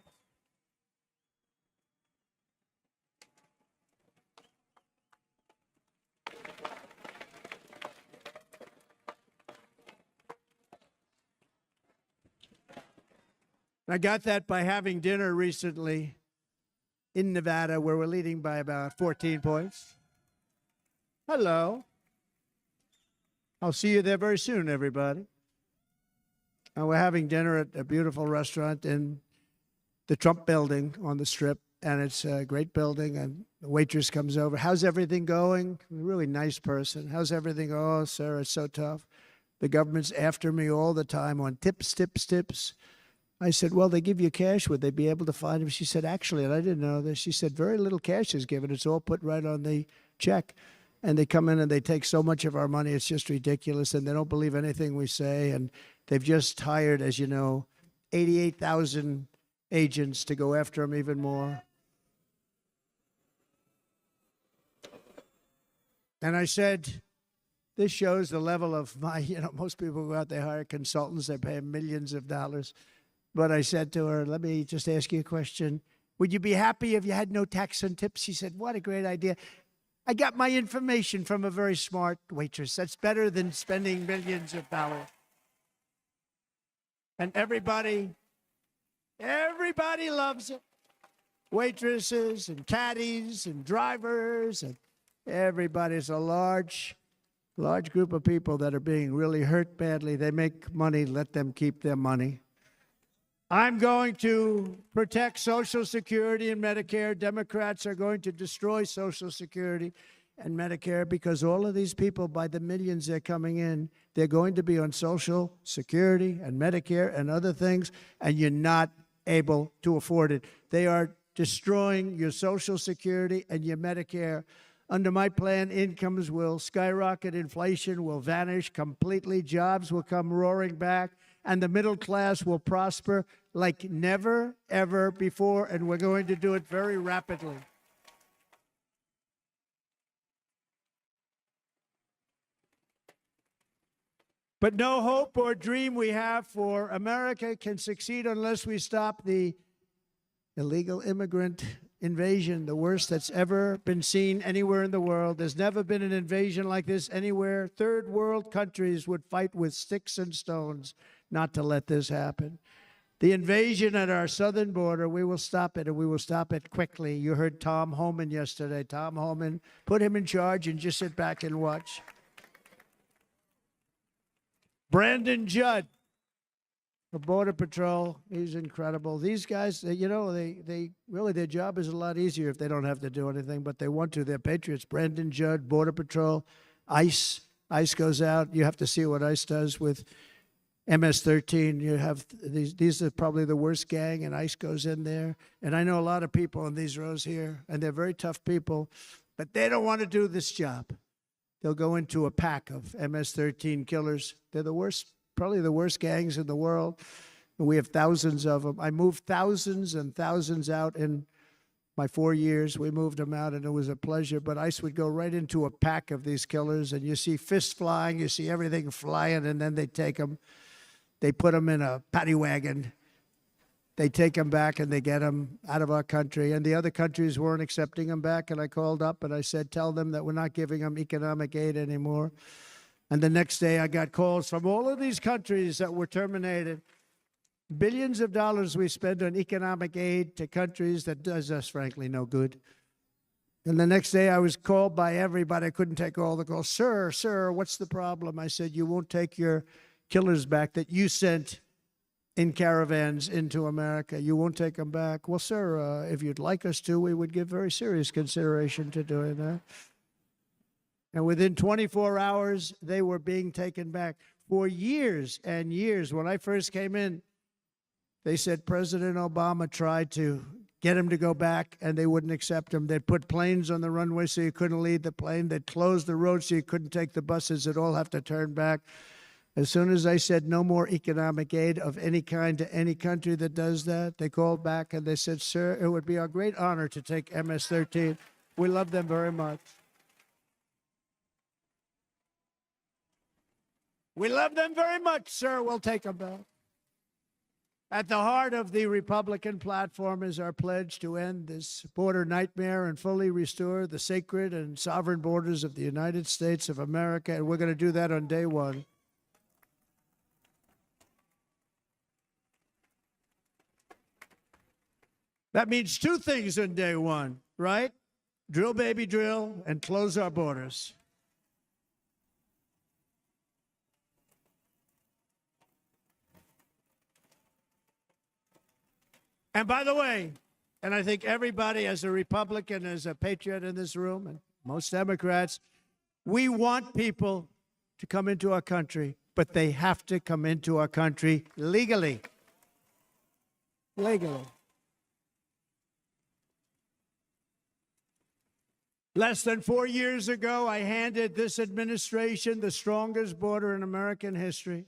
I got that by having dinner recently in Nevada, where we're leading by about 14 points. Hello. I'll see you there very soon, everybody. And we're having dinner at a beautiful restaurant in the Trump building on the Strip, and it's a great building, and the waitress comes over. How's everything going? A really nice person. How's everything? Oh, sir, it's so tough. The government's after me all the time on tips, tips, tips. I said, well, they give you cash. Would they be able to find him? She said, actually, and I didn't know this, she said, very little cash is given. It's all put right on the check. And they come in and they take so much of our money, it's just ridiculous. And they don't believe anything we say. And they've just hired, as you know, 88,000 agents to go after him even more. And I said, this shows the level of my, most people go out, they hire consultants, they pay millions of dollars. But I said to her, let me just ask you a question. Would you be happy if you had no tax on tips? She said, what a great idea. I got my information from a very smart waitress. That's better than spending millions of dollars. And everybody loves it. Waitresses and caddies and drivers and everybody. It's a large group of people that are being really hurt badly. They make money, let them keep their money. I'm going to protect Social Security and Medicare. Democrats are going to destroy Social Security and Medicare because all of these people, by the millions they're coming in, they're going to be on Social Security and Medicare and other things, and you're not able to afford it. They are destroying your Social Security and your Medicare. Under my plan, incomes will skyrocket, inflation will vanish completely, jobs will come roaring back, and the middle class will prosper like never, ever before, and we're going to do it very rapidly. But no hope or dream we have for America can succeed unless we stop the illegal immigrant invasion, the worst that's ever been seen anywhere in the world. There's never been an invasion like this anywhere. Third world countries would fight with sticks and stones not to let this happen. The invasion at our southern border, we will stop it, and we will stop it quickly. You heard Tom Homan yesterday. Tom Homan, put him in charge and just sit back and watch. Brandon Judd of Border Patrol, he's incredible. These guys, you know, they really, their job is a lot easier if they don't have to do anything, but they want to. They're patriots. Brandon Judd, Border Patrol, ICE. ICE goes out. You have to see what ICE does with MS-13. You have these are probably the worst gang, and ICE goes in there. And I know a lot of people in these rows here, and they're very tough people, but they don't want to do this job. They'll go into a pack of MS-13 killers. They're the worst, probably the worst gangs in the world. And we have thousands of them. I moved thousands and thousands out in my 4 years. We moved them out, and it was a pleasure. But ICE would go right into a pack of these killers, and you see fists flying, you see everything flying, and then they take them. They put them in a paddy wagon. They take them back, and they get them out of our country. And the other countries weren't accepting them back. And I called up, and I said, tell them that we're not giving them economic aid anymore. And the next day, I got calls from all of these countries that were terminated. Billions of dollars we spend on economic aid to countries that does us, frankly, no good. And the next day, I was called by everybody. I couldn't take all the calls. Sir, what's the problem? I said, you won't take your killers back that you sent in caravans into America. You won't take them back. Well, sir, if you'd like us to, we would give very serious consideration to doing that. And within 24 hours, they were being taken back. For years and years, when I first came in, they said President Obama tried to get him to go back, and they wouldn't accept him. They'd put planes on the runway so you couldn't leave the plane. They'd close the road so you couldn't take the buses. They'd all have to turn back. As soon as I said no more economic aid of any kind to any country that does that, they called back and they said, sir, it would be our great honor to take MS-13. We love them very much. We love them very much, sir. We'll take them back. At the heart of the Republican platform is our pledge to end this border nightmare and fully restore the sacred and sovereign borders of the United States of America, and we're going to do that on day one. That means two things on day one, right? Drill, baby, drill, and close our borders. And by the way, and I think everybody as a Republican, as a patriot in this room, and most Democrats, we want people to come into our country, but they have to come into our country legally. Legally. Less than 4 years ago, I handed this administration the strongest border in American history.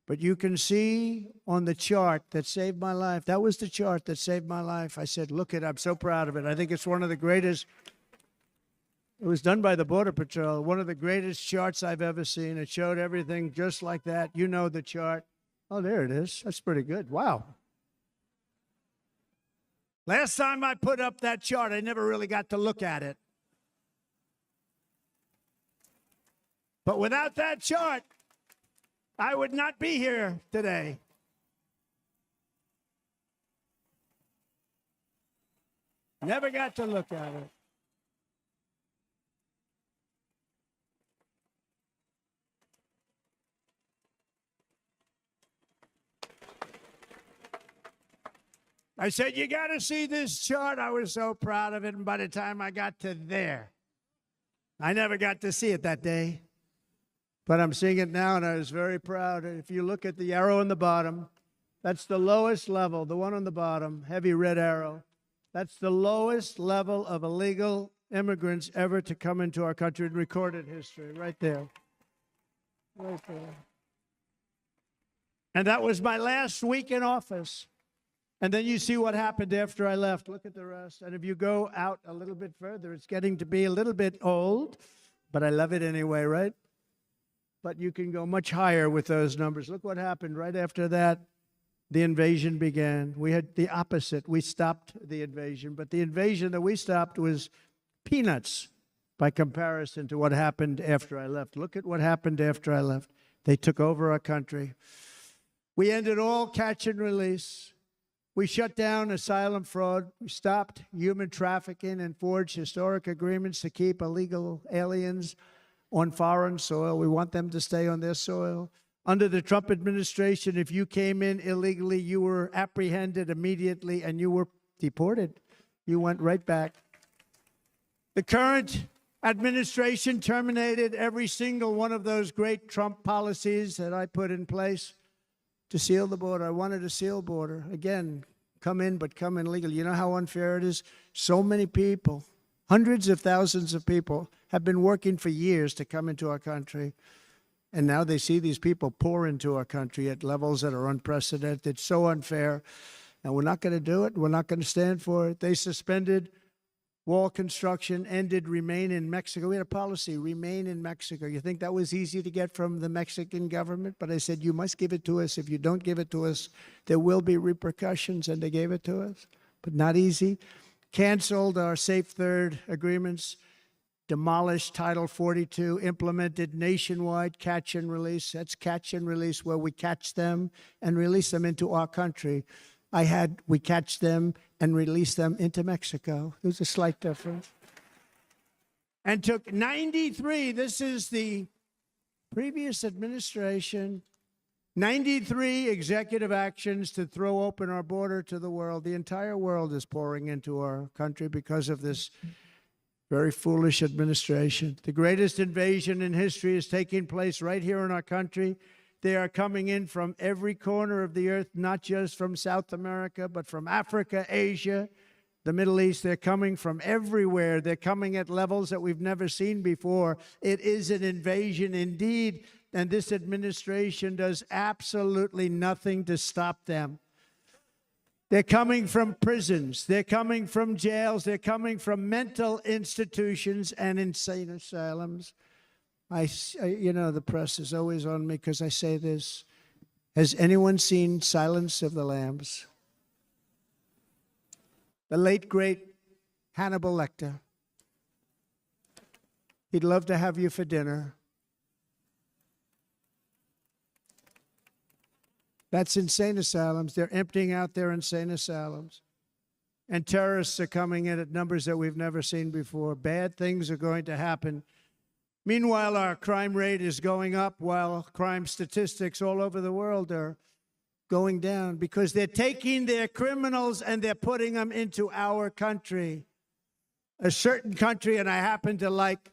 But you can see on the chart that saved my life, that was the chart that saved my life. I said, look it, I'm so proud of it. I think it's one of the greatest. It was done by the Border Patrol, one of the greatest charts I've ever seen. It showed everything just like that. You know the chart. Oh, there it is. That's pretty good. Wow. Last time I put up that chart, I never really got to look at it. But without that chart, I would not be here today. Never got to look at it. I said, you got to see this chart. I was so proud of it. And by the time I got to there, I never got to see it that day. But I'm seeing it now, and I was very proud. If you look at the arrow in the bottom, that's the lowest level, the one on the bottom, heavy red arrow. That's the lowest level of illegal immigrants ever to come into our country in recorded history, right there. Right there. And that was my last week in office. And then you see what happened after I left. Look at the rest. And if you go out a little bit further, it's getting to be a little bit old, but I love it anyway, right? but you can go much higher with those numbers. Look what happened right after that. The invasion began. We had the opposite. We stopped the invasion, but the invasion that we stopped was peanuts by comparison to what happened after I left. Look at what happened after I left. They took over our country. We ended all catch and release. We shut down asylum fraud. We stopped human trafficking and forged historic agreements to keep illegal aliens on foreign soil. We want them to stay on their soil. Under the Trump administration, if you came in illegally, you were apprehended immediately and you were deported. You went right back. The current administration terminated every single one of those great Trump policies that I put in place to seal the border. I wanted a sealed border. Again, come in, but come in legally. You know how unfair it is? So many people, hundreds of thousands of people, have been working for years to come into our country. And now they see these people pour into our country at levels that are unprecedented. It's so unfair. And we're not going to do it. We're not going to stand for it. They suspended wall construction, ended remain in Mexico. We had a policy, remain in Mexico. You think that was easy to get from the Mexican government? But I said, you must give it to us. If you don't give it to us, there will be repercussions. And they gave it to us, but not easy. Canceled our Safe Third agreements. Demolished Title 42, implemented nationwide catch and release. That's catch and release, where we catch them and release them into our country. We catch them and release them into Mexico. There's a slight difference. And took 93, this is the previous administration, 93 executive actions to throw open our border to the world. The entire world is pouring into our country because of this very foolish administration. The greatest invasion in history is taking place right here in our country. They are coming in from every corner of the earth, not just from South America, but from Africa, Asia, the Middle East. They're coming from everywhere. They're coming at levels that we've never seen before. It is an invasion indeed, and this administration does absolutely nothing to stop them. They're coming from prisons. They're coming from jails. They're coming from mental institutions and insane asylums. You know, the press is always on me because I say this. Has anyone seen Silence of the Lambs? The late, great Hannibal Lecter. He'd love to have you for dinner. That's insane asylums. They're emptying out their insane asylums. And terrorists are coming in at numbers that we've never seen before. Bad things are going to happen. Meanwhile, our crime rate is going up, while crime statistics all over the world are going down, because they're taking their criminals and they're putting them into our country. A certain country, and I happen to like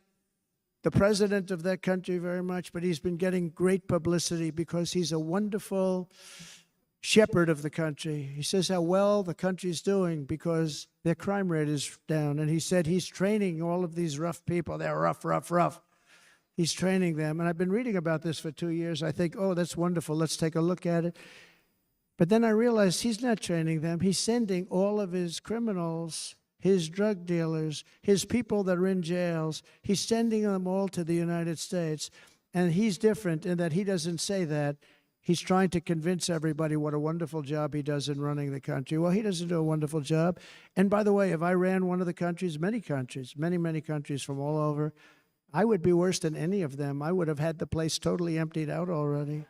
the president of that country very much, but he's been getting great publicity because he's a wonderful shepherd of the country. He says how well the country's doing because their crime rate is down. And he said he's training all of these rough people. They're rough. He's training them. And I've been reading about this for 2 years. I think, oh, that's wonderful. Let's take a look at it. But then I realized he's not training them. He's sending all of his criminals, his drug dealers, his people that are in jails, he's sending them all to the United States. And he's different in that he doesn't say that. He's trying to convince everybody what a wonderful job he does in running the country. Well, he doesn't do a wonderful job. And by the way, if I ran one of the countries, many countries from all over, I would be worse than any of them. I would have had the place totally emptied out already.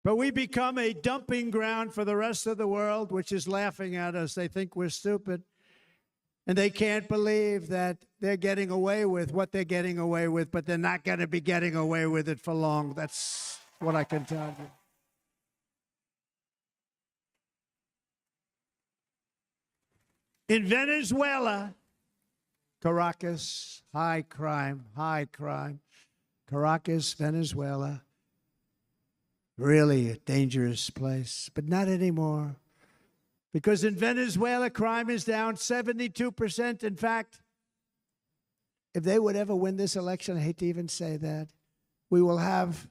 But we become a dumping ground for the rest of the world, which is laughing at us. They think we're stupid. And they can't believe that they're getting away with what they're getting away with, but they're not going to be getting away with it for long. That's what I can tell you. In Venezuela, Caracas, high crime. Caracas, Venezuela. Really a dangerous place, but not anymore. Because in Venezuela, crime is down 72%. In fact, if they would ever win this election, I hate to even say that, we will have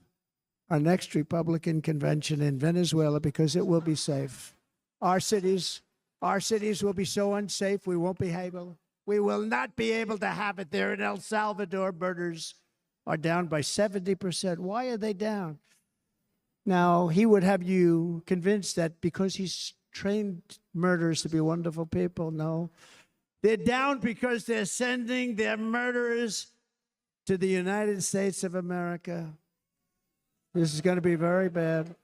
our next Republican convention in Venezuela because it will be safe. Our cities will be so unsafe, we won't be able We will not be able to have it there. In El Salvador, murders are down by 70%. Why are they down? Now, he would have you convinced that because he's trained murderers to be wonderful people. No. They're down because they're sending their murderers to the United States of America. This is going to be very bad.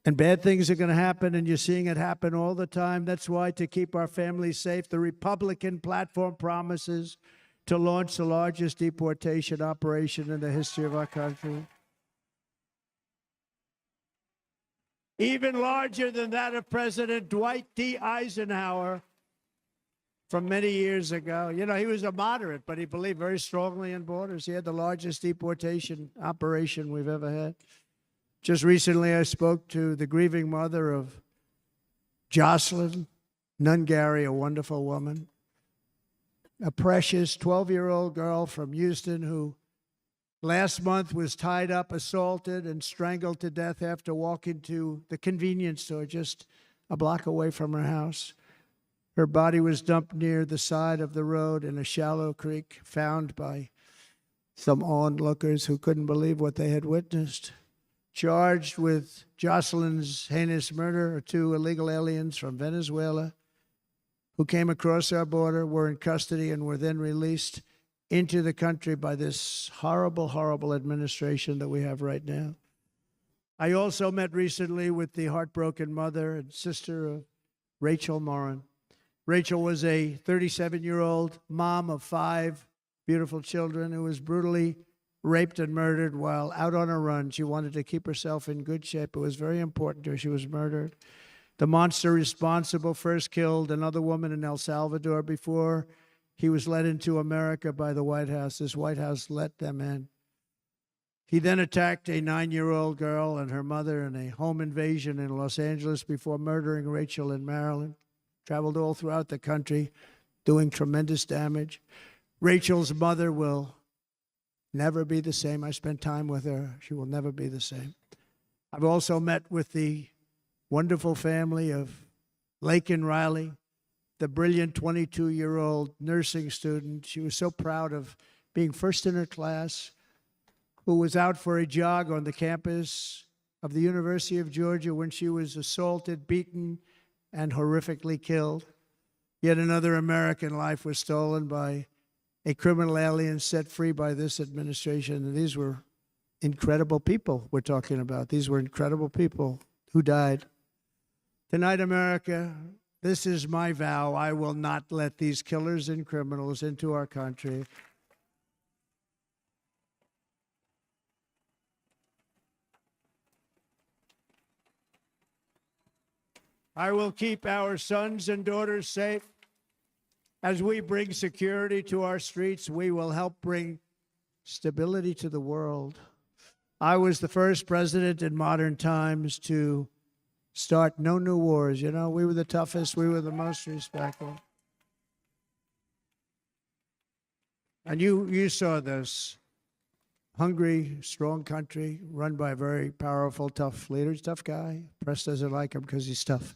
And bad things are going to happen, and you're seeing it happen all the time. That's why, to keep our families safe, the Republican platform promises to launch the largest deportation operation in the history of our country. Even larger than that of President Dwight D. Eisenhower from many years ago. You know, he was a moderate, but he believed very strongly in borders. He had the largest deportation operation we've ever had. Just recently, I spoke to the grieving mother of Jocelyn Nungary, a wonderful woman, a precious 12-year-old girl from Houston who last month was tied up, assaulted, and strangled to death after walking to the convenience store just a block away from her house. Her body was dumped near the side of the road in a shallow creek, found by some onlookers who couldn't believe what they had witnessed. Charged with Jocelyn's heinous murder are 2 illegal aliens from Venezuela who came across our border, were in custody, and were then released into the country by this horrible, horrible administration that we have right now. I also met recently with the heartbroken mother and sister of Rachel Morin. Rachel was a 37-year-old mom of 5 beautiful children who was brutally raped and murdered while out on a run. She wanted to keep herself in good shape. It was very important to her. She was murdered. The monster responsible first killed another woman in El Salvador before he was led into America by the White House. This White House let them in. He then attacked a 9-year-old girl and her mother in a home invasion in Los Angeles before murdering Rachel in Maryland. Traveled all throughout the country, doing tremendous damage. Rachel's mother will never be the same. I spent time with her. She will never be the same. I've also met with the wonderful family of Laken Riley, the brilliant 22-year-old nursing student. She was so proud of being first in her class, who was out for a jog on the campus of the University of Georgia when she was assaulted, beaten, and horrifically killed. Yet another American life was stolen by a criminal alien set free by this administration. And these were incredible people we're talking about. These were incredible people who died. Tonight, America, this is my vow. I will not let these killers and criminals into our country. I will keep our sons and daughters safe. As we bring security to our streets, we will help bring stability to the world. I was the first president in modern times to start no new wars. You know, we were the toughest. We were the most respectful. And you saw this. Hungry, strong country run by a very powerful, tough leader. He's a tough guy. Press doesn't like him because he's tough.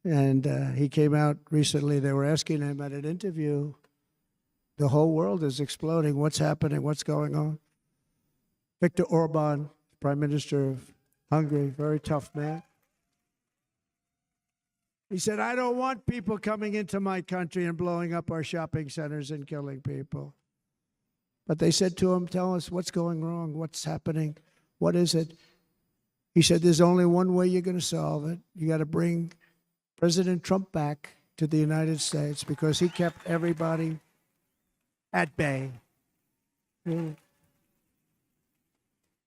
And he came out recently. They were asking him at an interview, the whole world is exploding. What's happening? What's going on? Viktor Orban, Prime Minister of Hungary, very tough man. He said, I don't want people coming into my country and blowing up our shopping centers and killing people. But they said to him, tell us what's going wrong, what's happening, what is it? He said, there's only one way you're going to solve it. You got to bring President Trump back to the United States because he kept everybody at bay. He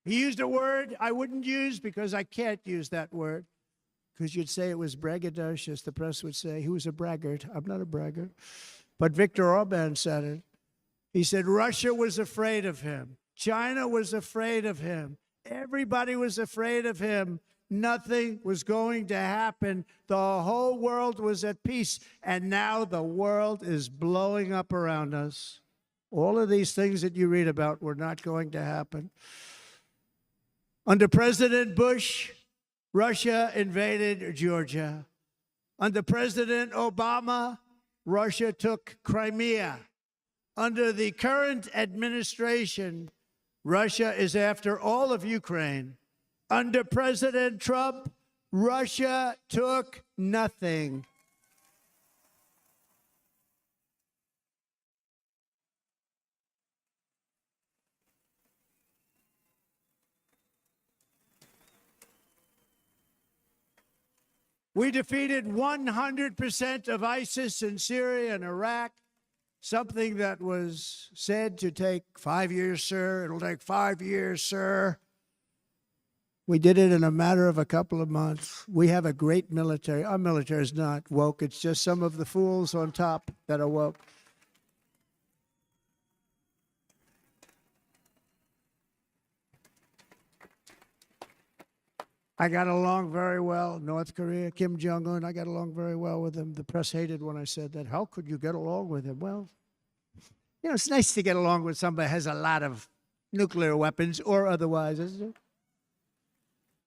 used a word I wouldn't use because I can't use that word, because you'd say it was braggadocious. The press would say he was a braggart. I'm not a braggart. But Viktor Orban said it. He said Russia was afraid of him. China was afraid of him. Everybody was afraid of him. Nothing was going to happen. The whole world was at peace. And now the world is blowing up around us. All of these things that you read about were not going to happen. Under President Bush, Russia invaded Georgia. Under President Obama, Russia took Crimea. Under the current administration, Russia is after all of Ukraine. Under President Trump, Russia took nothing. We defeated 100% of ISIS in Syria and Iraq, something that was said to take 5 years, sir. It'll take 5 years, sir. We did it in a matter of a couple of months. We have a great military. Our military is not woke. It's just some of the fools on top that are woke. I got along very well. North Korea, Kim Jong-un, I got along very well with him. The press hated when I said that. How could you get along with him? Well, you know, it's nice to get along with somebody who has a lot of nuclear weapons or otherwise, isn't it?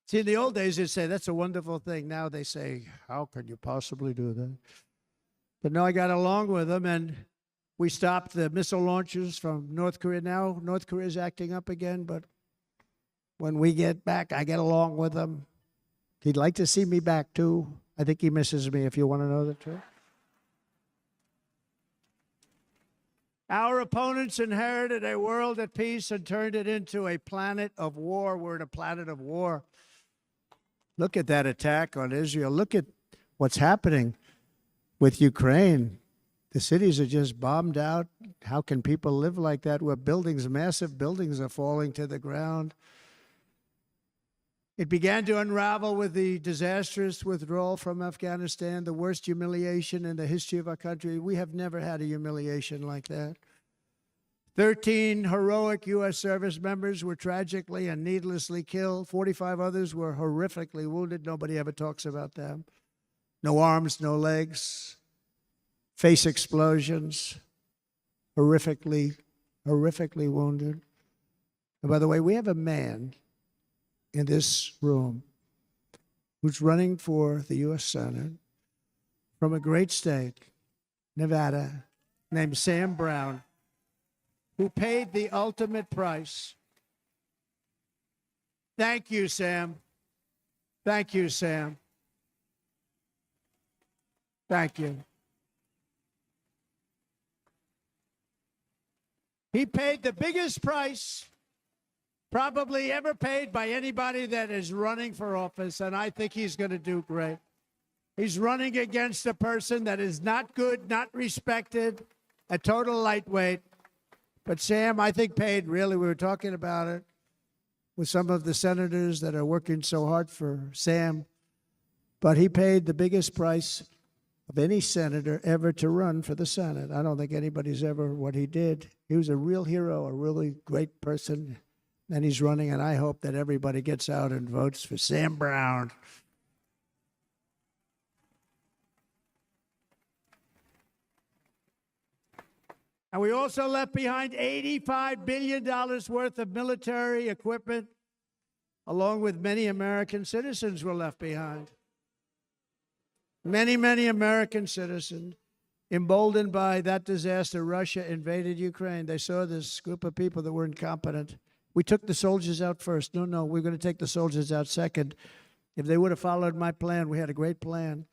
See, in the old days, they'd say, that's a wonderful thing. Now they say, how could you possibly do that? But no, I got along with them, and we stopped the missile launches from North Korea. Now North Korea is acting up again, but when we get back, I get along with him. He'd like to see me back, too. I think he misses me, if you want to know the truth. Our opponents inherited a world at peace and turned it into a planet of war. We're in a planet of war. Look at that attack on Israel. Look at what's happening with Ukraine. The cities are just bombed out. How can people live like that where buildings, massive buildings, are falling to the ground? It began to unravel with the disastrous withdrawal from Afghanistan, the worst humiliation in the history of our country. We have never had a humiliation like that. 13 heroic U.S. service members were tragically and needlessly killed. 45 others were horrifically wounded. Nobody ever talks about them. No arms, no legs, face explosions, horrifically wounded. And by the way, we have a man in this room who's running for the U.S. Senate from a great state, Nevada, named Sam Brown, who paid the ultimate price. Thank you, Sam. Thank you, Sam. Thank you. He paid the biggest price probably ever paid by anybody that is running for office, and I think he's going to do great. He's running against a person that is not good, not respected, a total lightweight. But Sam, I think, paid, really, we were talking about it with some of the senators that are working so hard for Sam, but he paid the biggest price of any senator ever to run for the Senate. I don't think anybody's ever what he did. He was a real hero, a really great person. And he's running, and I hope that everybody gets out and votes for Sam Brown. And we also left behind $85 billion worth of military equipment, along with many American citizens were left behind. Many, many American citizens, emboldened by that disaster, Russia invaded Ukraine. They saw this group of people that were incompetent. We took the soldiers out first. No, we're going to take the soldiers out second. If they would have followed my plan, we had a great plan.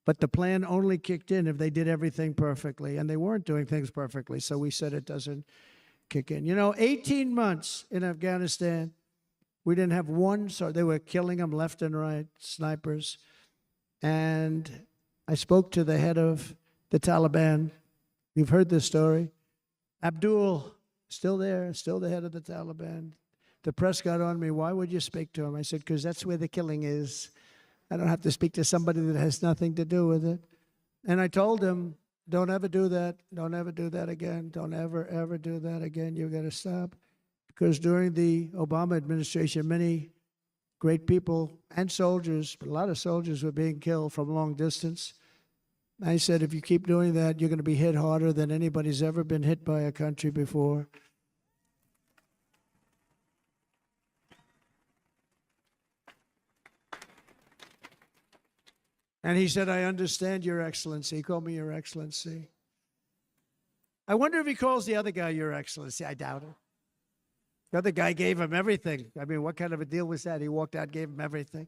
But the plan only kicked in if they did everything perfectly. And they weren't doing things perfectly, so we said it doesn't kick in. You know, 18 months in Afghanistan, we didn't have one, so they were killing them left and right, snipers. And I spoke to the head of the Taliban. You've heard this story. Abdul, still there, still the head of the Taliban. The press got on me. Why would you speak to him? I said, because that's where the killing is. I don't have to speak to somebody that has nothing to do with it. And I told him, don't ever do that. Don't ever do that again. Don't ever, ever do that again. You've got to stop. Because during the Obama administration, many great people and soldiers, but a lot of soldiers were being killed from long distance. I said, if you keep doing that, you're going to be hit harder than anybody's ever been hit by a country before. And he said, I understand, Your Excellency. He called me Your Excellency. I wonder if he calls the other guy Your Excellency. I doubt it. The other guy gave him everything. I mean, what kind of a deal was that? He walked out, gave him everything.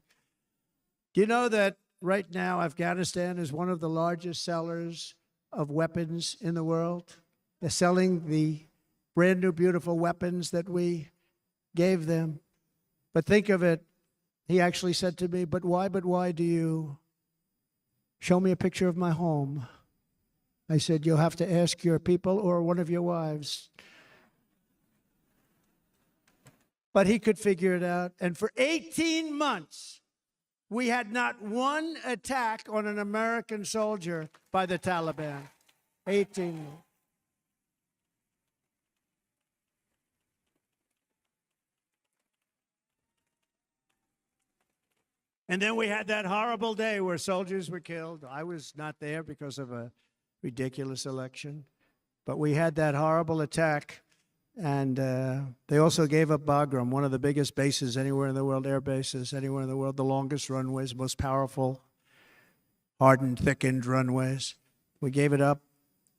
Do you know that right now Afghanistan is one of the largest sellers of weapons in the world? They're selling the brand new, beautiful weapons that we gave them. But think of it. He actually said to me, but why do you show me a picture of my home? I said, you'll have to ask your people or one of your wives. But he could figure it out. And for 18 months, we had not one attack on an American soldier by the Taliban. 18 months. And then we had that horrible day where soldiers were killed. I was not there because of a ridiculous election. But we had that horrible attack. And they also gave up Bagram, one of the biggest bases anywhere in the world, air bases anywhere in the world, the longest runways, most powerful, hardened, thickened runways. We gave it up.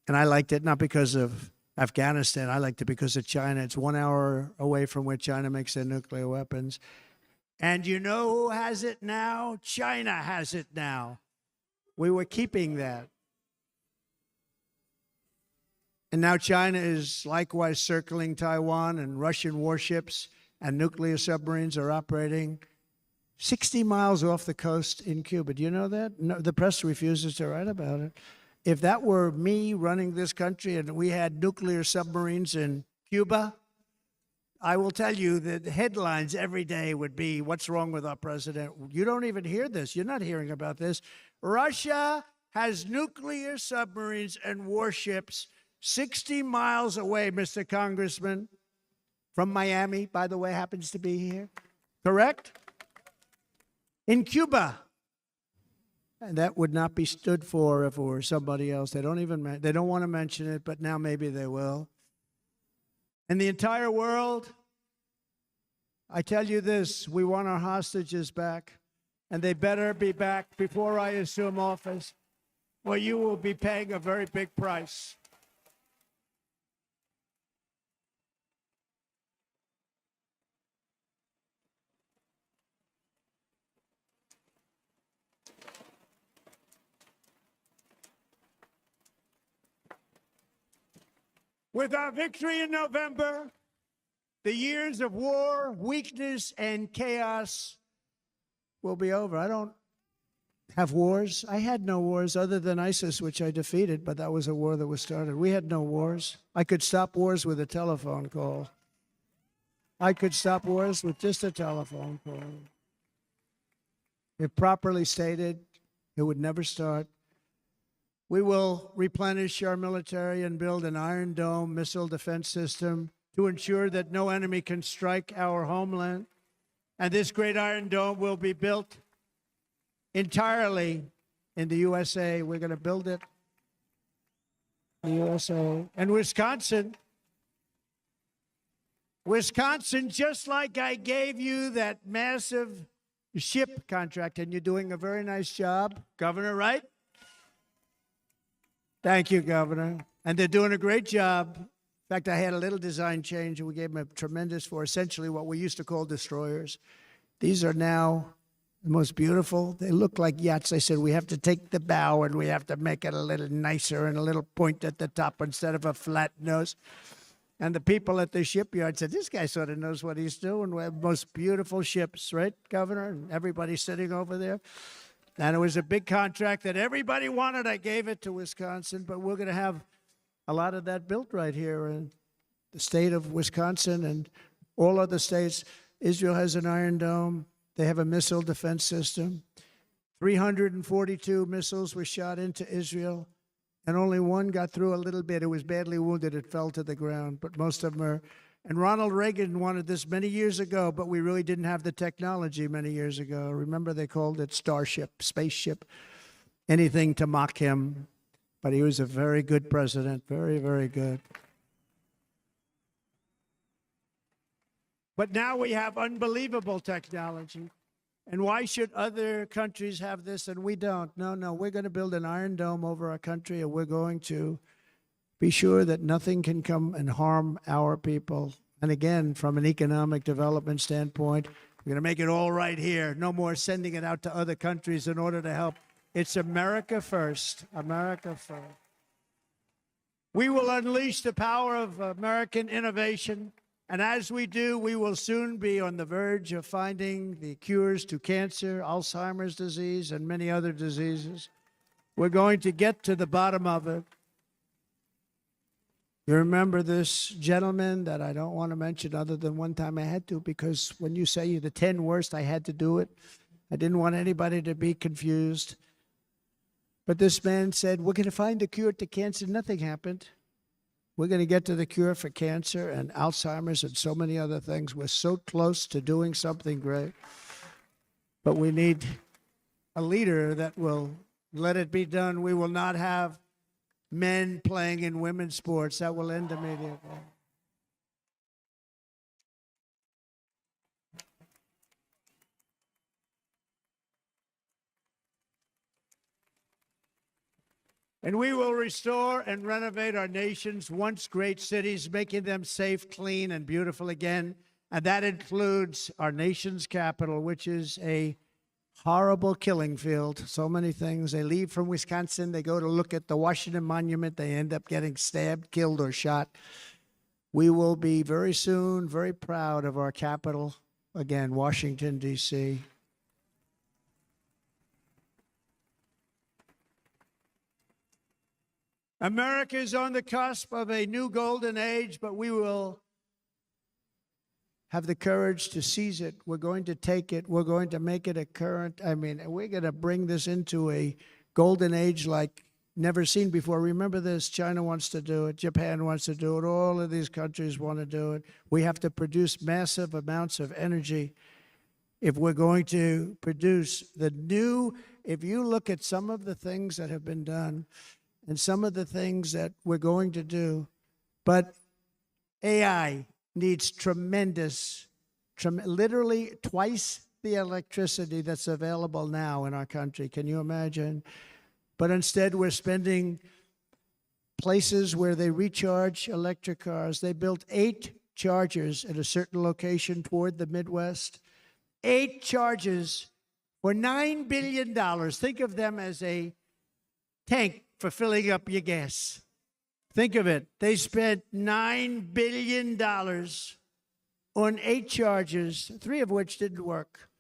And I liked it not because of Afghanistan. I liked it because of China. It's 1 hour away from where China makes their nuclear weapons. And you know who has it now? China has it now. We were keeping that. And now China is likewise circling Taiwan, and Russian warships and nuclear submarines are operating 60 miles off the coast in Cuba. Do you know that? No, the press refuses to write about it. If that were me running this country and we had nuclear submarines in Cuba, I will tell you that the headlines every day would be, what's wrong with our president? You don't even hear this. You're not hearing about this. Russia has nuclear submarines and warships 60 miles away, Mr. Congressman, from Miami, by the way, happens to be here. Correct? In Cuba. And that would not be stood for if it were somebody else. They don't want to mention it, but now maybe they will. In the entire world, I tell you this, we want our hostages back, and they better be back before I assume office, or you will be paying a very big price. With our victory in November, the years of war, weakness, and chaos will be over. I don't have wars. I had no wars other than ISIS, which I defeated, but that was a war that was started. We had no wars. I could stop wars with a telephone call. I could stop wars with just a telephone call. If properly stated, it would never start. We will replenish our military and build an Iron Dome missile defense system to ensure that no enemy can strike our homeland. And this great Iron Dome will be built entirely in the USA. We're going to build it in the USA. And Wisconsin, just like I gave you that massive ship contract, and you're doing a very nice job, Governor, right? Thank you, Governor. And they're doing a great job. In fact, I had a little design change, and we gave them a tremendous for essentially what we used to call destroyers. These are now the most beautiful. They look like yachts. I said, we have to take the bow, and we have to make it a little nicer and a little point at the top instead of a flat nose. And the people at the shipyard said, this guy sort of knows what he's doing. We have the most beautiful ships, right, Governor? And everybody sitting over there. And it was a big contract that everybody wanted. I gave it to Wisconsin, but we're going to have a lot of that built right here in the state of Wisconsin and all other states. Israel has an Iron Dome. They have a missile defense system. 342 missiles were shot into Israel, and only one got through a little bit. It was badly wounded. It fell to the ground, but most of them are. And Ronald Reagan wanted this many years ago, but we really didn't have the technology many years ago. Remember, they called it Starship, spaceship, anything to mock him. But he was a very good president, very, very good. But now we have unbelievable technology. And why should other countries have this and we don't? No, we're going to build an iron dome over our country, and we're going to be sure that nothing can come and harm our people. And again, from an economic development standpoint, we're going to make it all right here. No more sending it out to other countries in order to help. It's America first. America first. We will unleash the power of American innovation. And as we do, we will soon be on the verge of finding the cures to cancer, Alzheimer's disease, and many other diseases. We're going to get to the bottom of it. You remember this gentleman that I don't want to mention other than one time I had to, because when you say the 10 worst, I had to do it. I didn't want anybody to be confused. But this man said, we're going to find a cure to cancer. Nothing happened. We're going to get to the cure for cancer and Alzheimer's and so many other things. We're so close to doing something great. But we need a leader that will let it be done. We will not have men playing in women's sports. That will end immediately. And we will restore and renovate our nation's once great cities, making them safe, clean, and beautiful again. And that includes our nation's capital, which is a horrible killing field. So many things. They leave from Wisconsin. They go to look at the Washington Monument. They end up getting stabbed, killed, or shot. We will be very soon very proud of our capital, again, Washington, D.C. America is on the cusp of a new golden age, but we will have the courage to seize it. We're going to take it. We're going to make it a current. We're going to bring this into a golden age like never seen before. Remember this, China wants to do it. Japan wants to do it. All of these countries want to do it. We have to produce massive amounts of energy if we're going to produce the new. If you look at some of the things that have been done, and some of the things that we're going to do. But AI needs literally twice the electricity that's available now in our country. Can you imagine? But instead, we're spending places where they recharge electric cars. They built 8 chargers at a certain location toward the Midwest. 8 chargers for $9 billion. Think of them as a tank for filling up your gas. Think of it. They spent $9 billion on 8 chargers, 3 of which didn't work.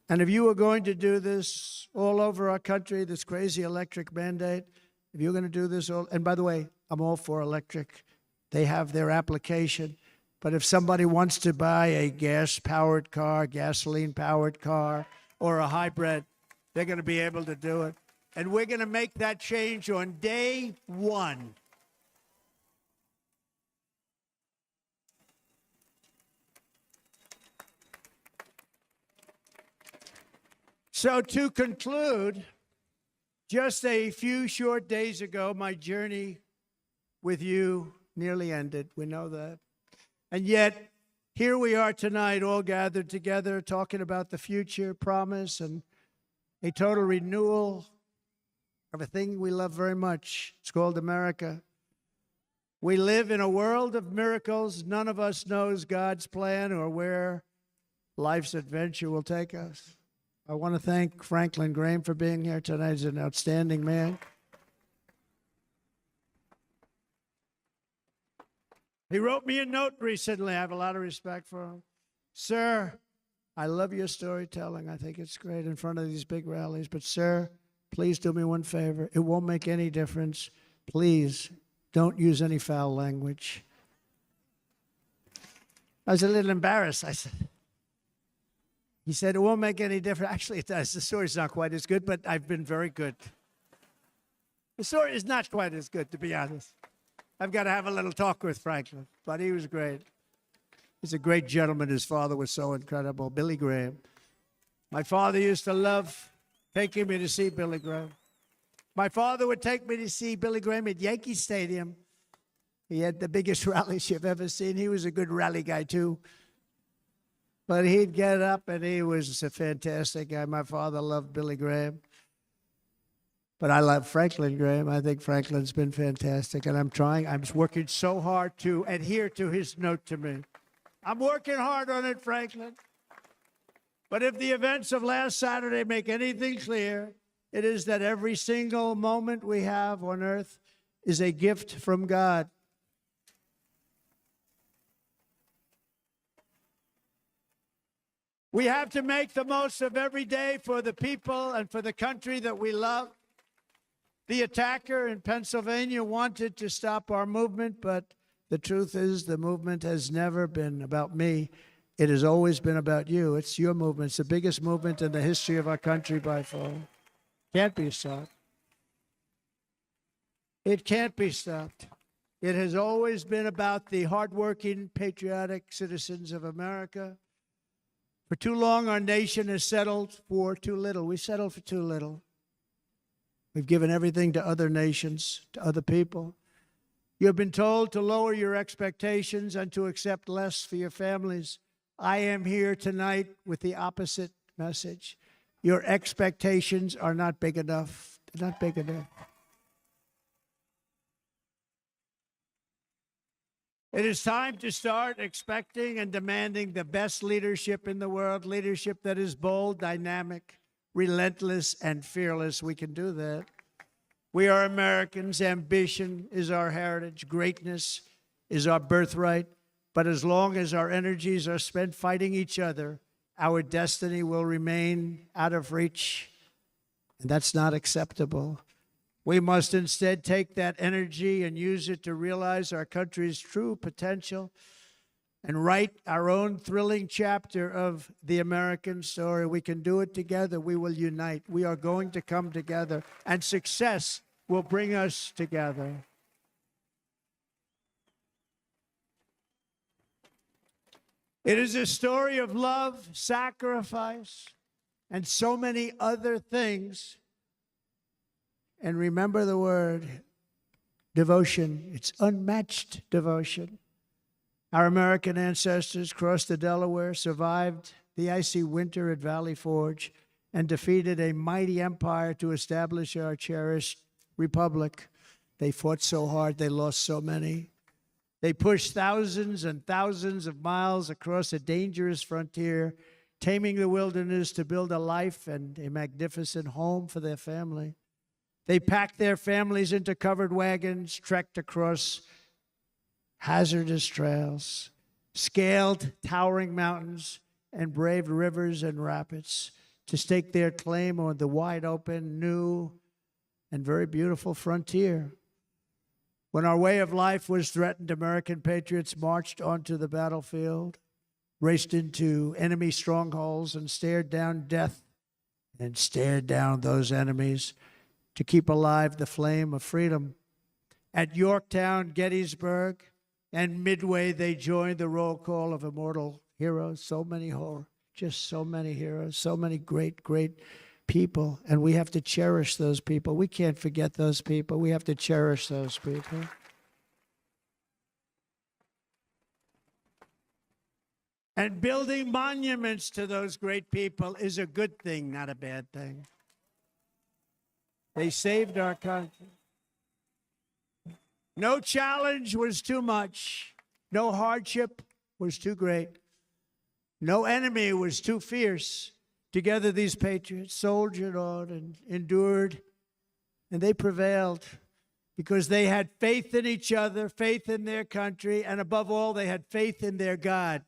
And if you were going to do this all over our country, this crazy electric mandate, if you're going to do this all, and by the way, I'm all for electric. They have their application. But if somebody wants to buy a gas-powered car, gasoline-powered car, or a hybrid, they're going to be able to do it. And we're going to make that change on day 1. So to conclude, just a few short days ago, my journey with you nearly ended. We know that. And yet, here we are tonight, all gathered together, talking about the future, promise, and a total renewal of a thing we love very much. It's called America. We live in a world of miracles. None of us knows God's plan or where life's adventure will take us. I want to thank Franklin Graham for being here tonight. He's an outstanding man. He wrote me a note recently. I have a lot of respect for him. Sir, I love your storytelling. I think it's great in front of these big rallies. But, sir, please do me one favor. It won't make any difference. Please don't use any foul language. I was a little embarrassed. He said, it won't make any difference. Actually, it does. The story's not quite as good, but I've been very good. The story is not quite as good, to be honest. I've got to have a little talk with Franklin, but he was great. He's a great gentleman. His father was so incredible, Billy Graham. My father used to love taking me to see Billy Graham. My father would take me to see Billy Graham at Yankee Stadium. He had the biggest rallies you've ever seen. He was a good rally guy, too. But he'd get up, and he was a fantastic guy. My father loved Billy Graham. But I love Franklin Graham. I think Franklin's been fantastic. And I'm working so hard to adhere to his note to me. I'm working hard on it, Franklin. But if the events of last Saturday make anything clear, it is that every single moment we have on earth is a gift from God. We have to make the most of every day for the people and for the country that we love. The attacker in Pennsylvania wanted to stop our movement, but the truth is the movement has never been about me. It has always been about you. It's your movement. It's the biggest movement in the history of our country by far. Can't be stopped. It can't be stopped. It has always been about the hardworking, patriotic citizens of America. For too long, our nation has settled for too little. We settled for too little. We've given everything to other nations, to other people. You have been told to lower your expectations and to accept less for your families. I am here tonight with the opposite message. Your expectations are not big enough. They're not big enough. It is time to start expecting and demanding the best leadership in the world, leadership that is bold, dynamic, relentless, and fearless. We can do that. We are Americans. Ambition is our heritage. Greatness is our birthright. But as long as our energies are spent fighting each other, our destiny will remain out of reach. And that's not acceptable. We must instead take that energy and use it to realize our country's true potential and write our own thrilling chapter of the American story. We can do it together. We will unite. We are going to come together, and success will bring us together. It is a story of love, sacrifice, and so many other things. And remember the word devotion. It's unmatched devotion. Our American ancestors crossed the Delaware, survived the icy winter at Valley Forge, and defeated a mighty empire to establish our cherished republic. They fought so hard, they lost so many. They pushed thousands and thousands of miles across a dangerous frontier, taming the wilderness to build a life and a magnificent home for their family. They packed their families into covered wagons, trekked across hazardous trails, scaled towering mountains, and braved rivers and rapids to stake their claim on the wide open, new, and very beautiful frontier. When our way of life was threatened, American patriots marched onto the battlefield, raced into enemy strongholds, and stared down death and stared down those enemies to keep alive the flame of freedom. At Yorktown, Gettysburg, and Midway, they joined the roll call of immortal heroes. So many heroes, so many great, great people. And we have to cherish those people. We can't forget those people. We have to cherish those people. And building monuments to those great people is a good thing, not a bad thing. They saved our country. No challenge was too much. No hardship was too great. No enemy was too fierce. Together, these patriots soldiered on and endured, and they prevailed because they had faith in each other, faith in their country, and above all, they had faith in their God.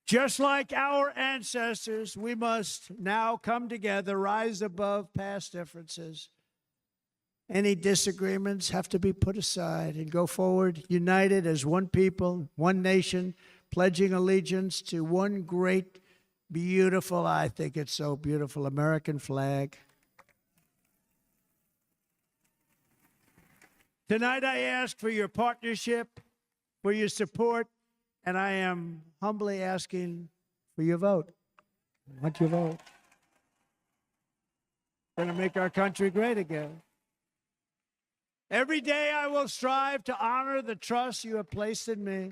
Just like our ancestors, we must now come together, rise above past differences. Any disagreements have to be put aside and go forward united as one people, one nation, pledging allegiance to one great, beautiful, I think it's so beautiful, American flag. Tonight I ask for your partnership, for your support, and I am humbly asking for your vote. I want your vote. We're going to make our country great again. Every day I will strive to honor the trust you have placed in me,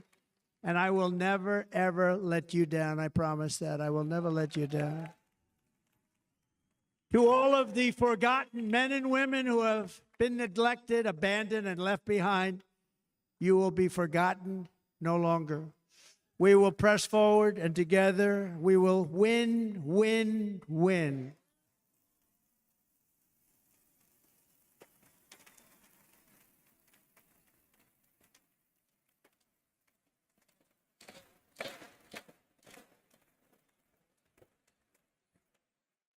and I will never, ever let you down. I promise that. I will never let you down. To all of the forgotten men and women who have been neglected, abandoned, and left behind, you will be forgotten no longer. We will press forward, and together we will win, win, win.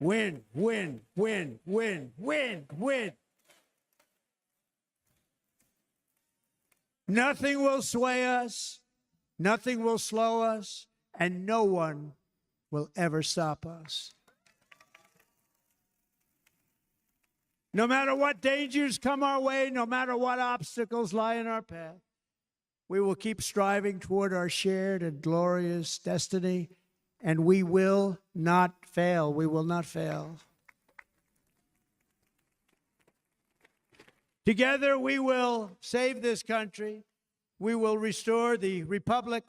Win, win, win, win, win, win. Nothing will sway us, nothing will slow us, and no one will ever stop us. No matter what dangers come our way, no matter what obstacles lie in our path, we will keep striving toward our shared and glorious destiny, and we will not fail. We will not fail. Together, we will save this country. We will restore the republic,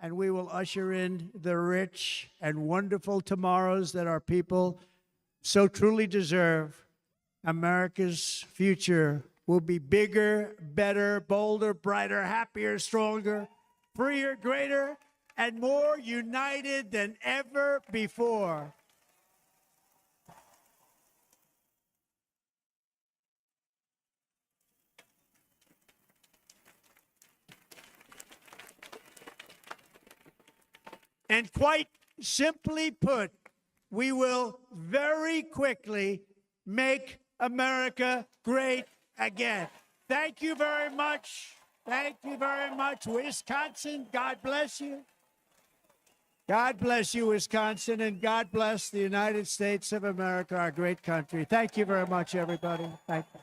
and we will usher in the rich and wonderful tomorrows that our people so truly deserve. America's future will be bigger, better, bolder, brighter, happier, stronger, freer, greater, and more united than ever before. And quite simply put, we will very quickly make America great again. Thank you very much. Thank you very much, Wisconsin. God bless you. God bless you, Wisconsin, and God bless the United States of America, our great country. Thank you very much, everybody. Thank you.